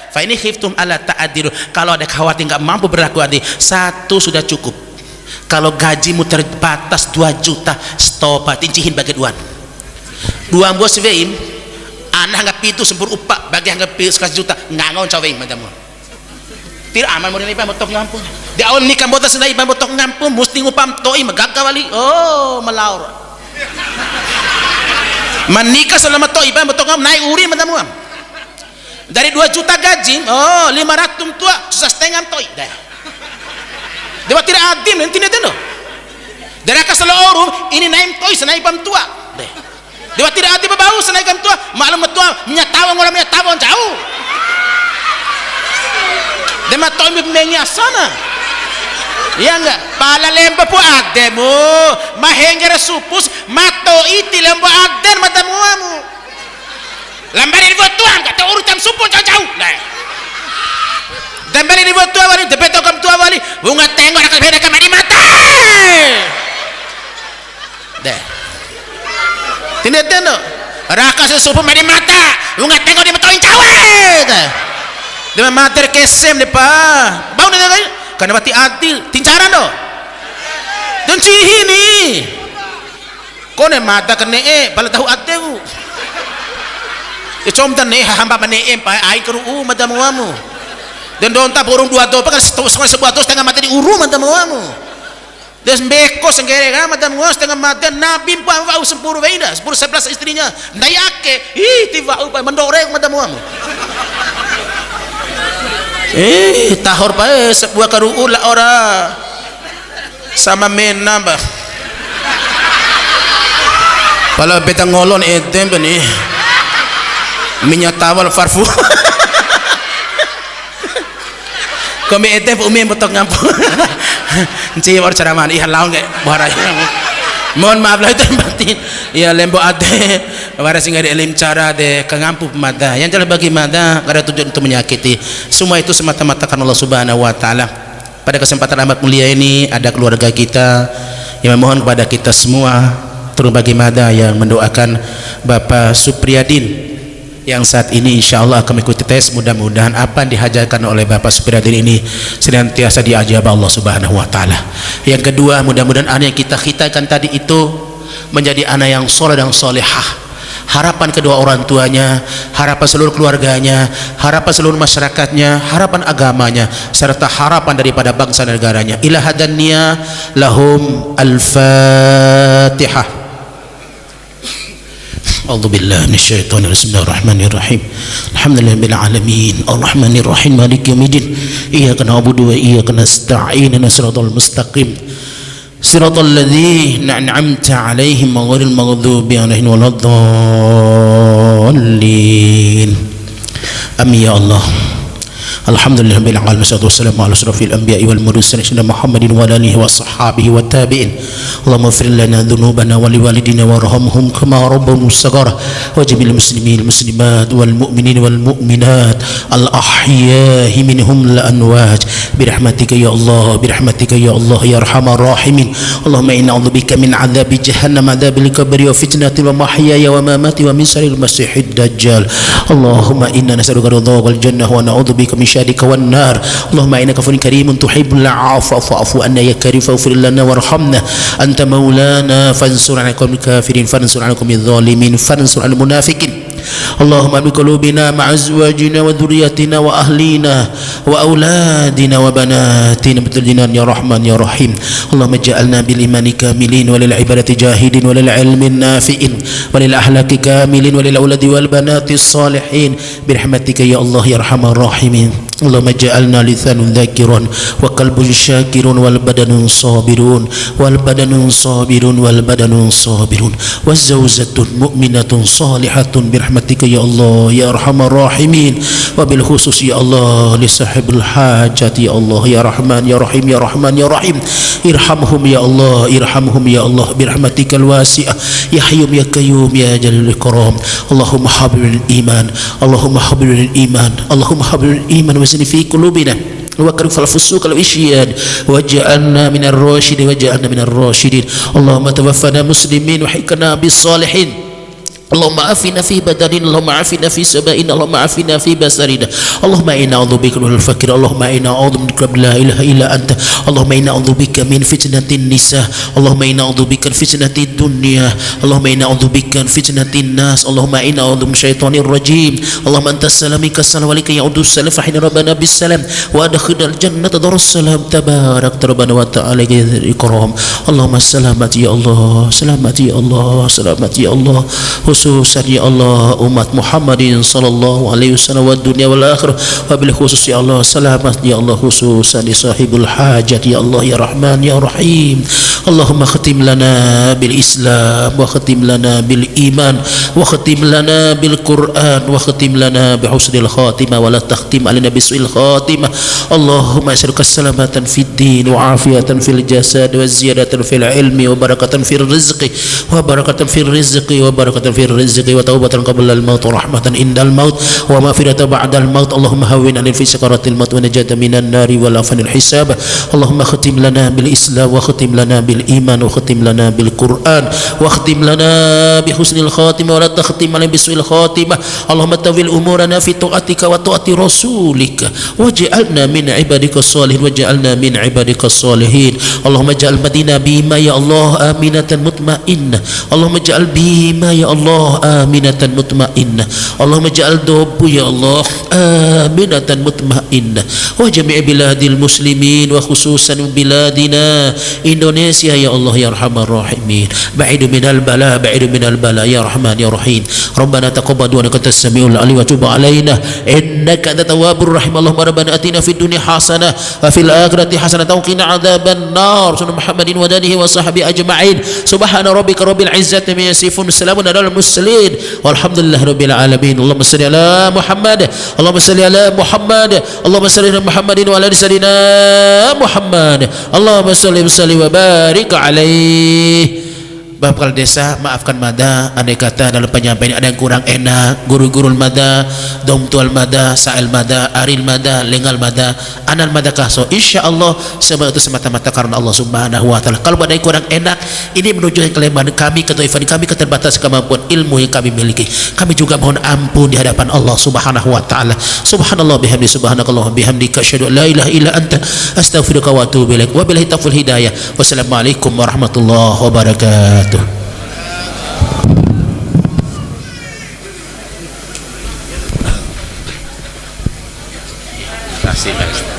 C: Fa in khiftum ala ta'dilun. Kalau ada khawatir enggak mampu berlaku adil, 1 sudah cukup. Kalau gajimu terbatas 2 juta, stop, tincihin bagi 2. 2 bos veim anak nggak pitu sempur upah bagi nggak pitu 100 juta ngangon cawing macam tidak aman mau nilai botok ngampun di awal nikah botas nilai botok ngampun mesti ngupam toi magagawali oh melaur menikah selama toi botok ngampun naik uri macam dari 2 juta gaji 500 tua susah setengah toi dah dewa tidak adil nanti nanti no dari kaseluruh ini naik toi senaik pam tua deh dewa tidak hati berbau senaikan tua maklum tua menyatawang orang menyatawang jauh demat tua memengnya sana ya enggak pala lemba pu ademu mahengger supus mato iti lemba aden matamuamu lambari buat tua enggak tahu urutan supus jauh nah dembali buat tua wali debeto kam tua wali bunga tengok nak beda kam di mata deh tidak tahu raka sesupu mari mata ungat tengok dia betul cawet dia mater kesem depa bau dia kan karena bati adil tincaran do dan cihi ni kone mata kene bala tahu adeu icom dan ne hamba mane pa ai keru madam wamu dan donta burung 2 do kan sebuah dos tengah mata di uru madam wamu des beko senggere kan madam ngos tengah mata nabi pun wau sempuru weida 10 11 istrinya ndayake tiba upai mendoreng madam wamu tahor pae sebuah karu ula ora sama mena bah pala betang ngolon etem bani minyak tawal farfu kami etem umi betok ngampun encik baru caraman ihan laun kayak barai mohon maaf lah itu batin ya lembo ade waras singgah di elim cara de kengampu pemada yang jelas bagi mada kada tujuan untuk menyakiti semua itu semata-mata karena Allah Subhanahu wa taala. Pada kesempatan amat mulia ini ada keluarga kita yang memohon kepada kita semua turun bagi mada yang mendoakan Bapak Supriyadin yang saat ini insya Allah akan mengikuti tes. Mudah-mudahan apa yang dihajarkan oleh Bapak Supriyadin ini senantiasa diajab Allah Subhanahu wa taala. Yang kedua, mudah-mudahan anak yang kita khitakan tadi itu menjadi anak yang soleh dan solehah. Harapan kedua orang tuanya, harapan seluruh keluarganya, harapan seluruh masyarakatnya, harapan agamanya, serta harapan daripada bangsa dan negaranya. Ila hadanniya lahum al-Fatihah. A'udzu billahi minasyaitonir rajim. Bismillahirrahmanirrahim. Alhamdulillahil alamin. Arrahmanir rahim. Maliki yaumiddin. Iyyaka na'budu wa iyyaka nasta'in. Ihdinas siratal mustaqim. Siratal ladzina an'amta 'alaihim ghairil maghdubi 'alaihim waladdallin. Amin ya Allah. Alhamdulillahil alamin. Wassalamu ala asyrafil anbiya'i wal mursalin sayyidina Muhammadin wa alihi wa sahbihi wa tabi'in. Allahumma ighfir lana dhunubana wa liwalidina warhamhum kama rabbawna shaghara wajbil muslimin muslimat wal mu'minin wal mu'minat al ahya'i minhum la anwaj birahmatika ya Allah birahmatika ya Allah ya arhamar rahimin. Allahumma inna a'udzubika min adzabi jahannam adzabil qabri wa fitnati wa mahyaya wa mamati wa min syarril masiihid dajjal. Allahumma inna nas'aluka ridha wal jannah wa na'udzubika min
B: رشادك والنار. اللهم إنك عفو كريم تحب العفو فاعف عنا يا كريم فاغفر لنا وارحمنا. أنت مولانا فانصر على القوم الكافرين، فانصر على القوم الظالمين، فانصر على المنافقين. اللهم امن قلوبنا مع ازواجنا وذريتنا واهلينا واولادنا وبناتنا بالجنان يا رحمن يا رحيم. اللهم اجعلنا بالايمان كاملين وللعباده جاهدين وللعلم النافعين وللاخلاق كاملين وللاولاد والبنات الصالحين برحمتك يا الله يا ارحم الراحمين. اللهم اجعلنا لسان ذاكرا وقلب شاكر والبدن صابرون والبدن صابرون والزوجة مؤمنة صالحة برحمتك يا الله يا ارحم الراحمين. وبالخصوص يا الله لصاحب الحاجات يا الله يا رحمن يا رحيم يا رحمن يا رحيم ارحمهم يا الله ارحمهم يا الله برحمتك الواسعة يا حي يا قيوم يا جليل الإكرام. اللهم حبب الإيمان اللهم حبب الإيمان اللهم حبب الإيمان وزن في قلوبنا وكرف الفسوق والعصيان واجعلنا من الراشدين. اللهم توفنا مسلمين وحقنا بالصالحين. اللهم عافنا في بدننا اللهم عافنا في سمائنا اللهم عافنا في بصرنا. اللهم إنا أعوذ بك من الفقر اللهم إنا أعوذ بك من لا إله إلا أنت. اللهم إنا أعوذ بك من فتنة النساء اللهم إنا أعوذ بك من فتنة الدنيا اللهم إنا أعوذ بك من فتنة الناس اللهم إنا أعوذ من الشيطان الرجيم. اللهم أنت السلام منك السلام عليك يعود السلام فحين ربنا بالسلام وأدخلنا الجنة دار السلام تبارك ربنا وتعالى يا ذي الإكرام. اللهم سلامت يا الله سلامت يا الله سلامت يا الله khususan ya Allah umat Muhammadin sallallahu alaihi wasallam wa dunia wal akhirah. Wabil khusus ya Allah selamat ya Allah khususan di sahibul hajat ya Allah ya Rahman ya Rahim. Allahumma khatim lana bil Islam wa khatim lana bil iman wa khatim lana bil Quran wa khatim lana bi husnil khatimah wa la takhtim alina bisu'il khatimah. Allahumma as'aluka salamatan fid din wa afiyatan fil jasad wa ziyadatan fil ilmi wa barakatan fil rizqi wa barakatan fil rizqi wa barakatan fil rizqi wa taubatan qabla al-maut wa rahmatan indal maut wa maghfiratan ba'dal maut. Allahumma hawwin 'alaina fi sakaratil maut wa najatan minan nari wa lafanil hisab. Allahumma khatim lana bil Islam wa khatim lana bil iman wa khatim lana bil Quran wa khatim lana bi husnil khatimah wa la takhtim 'alaina bisu'il khatimah. Allahumma tawil umurana fi ta'atika wa ta'ati rasulika waj'alna min ibadika salihin waj'alna min ibadika salihin. Allahumma ja'al Madinah bima ya Allah aminatan mutmainnah. Allahumma ja'al bima ya Allah aminatan mutmainnah. Allahumma ja'al dobu ya Allah aminatan mutmainnah wa jami' biladil muslimin wa khususan biladina Indonesia ya Allah ya arhamar rahimin. Ba'idu minal bala ya rahman ya rahim. Rabbana taqabbal du'a innaka as-sami'ul 'alim wa tub 'alaina innaka antat tawwabur rahim. Allahumma rabbana atina fid dunya hasanah wa fil akhirati hasanah wa qina adzaban nar. Sunnah Muhammadin wa alihi wa sahbihi ajma'in. Subhana rabbika rabbil izzati amma yasifun salamun alal mursalin walhamdulillahi rabbil alamin. Allahumma shalli ala Muhammad Allahumma shalli ala Muhammad Allahumma shalli ala Muhammadin wa ala sayyidina Muhammad Allahumma shalli wa barik alaihi. Bapak Kepala Desa, maafkan Mada andai kata dalam penyampaian ada yang kurang enak. Guru-guru Mada, Domtual Mada, Sa'il Mada, Aril Mada, Lengal Mada, Anan Mada Kaso. Insya Allah semua itu semata-mata karena Allah Subhanahu wa Ta'ala. Kalau ada yang kurang enak, ini menunjukkan kelemahan kami, ketaifan kami, keterbatasan kemampuan ilmu yang kami miliki. Kami juga mohon ampun di hadapan Allah Subhanahu wa Ta'ala. Subhanallah bihamdi, subhanakallah bihamdika, asyhadu an la ilaha illa anta, astaghfiruka wa atubu ilaik. Wabillahi taufiq hidayah. Wassalamualaikum warahmatullahi wabarakatuh.
A: Terima kasih.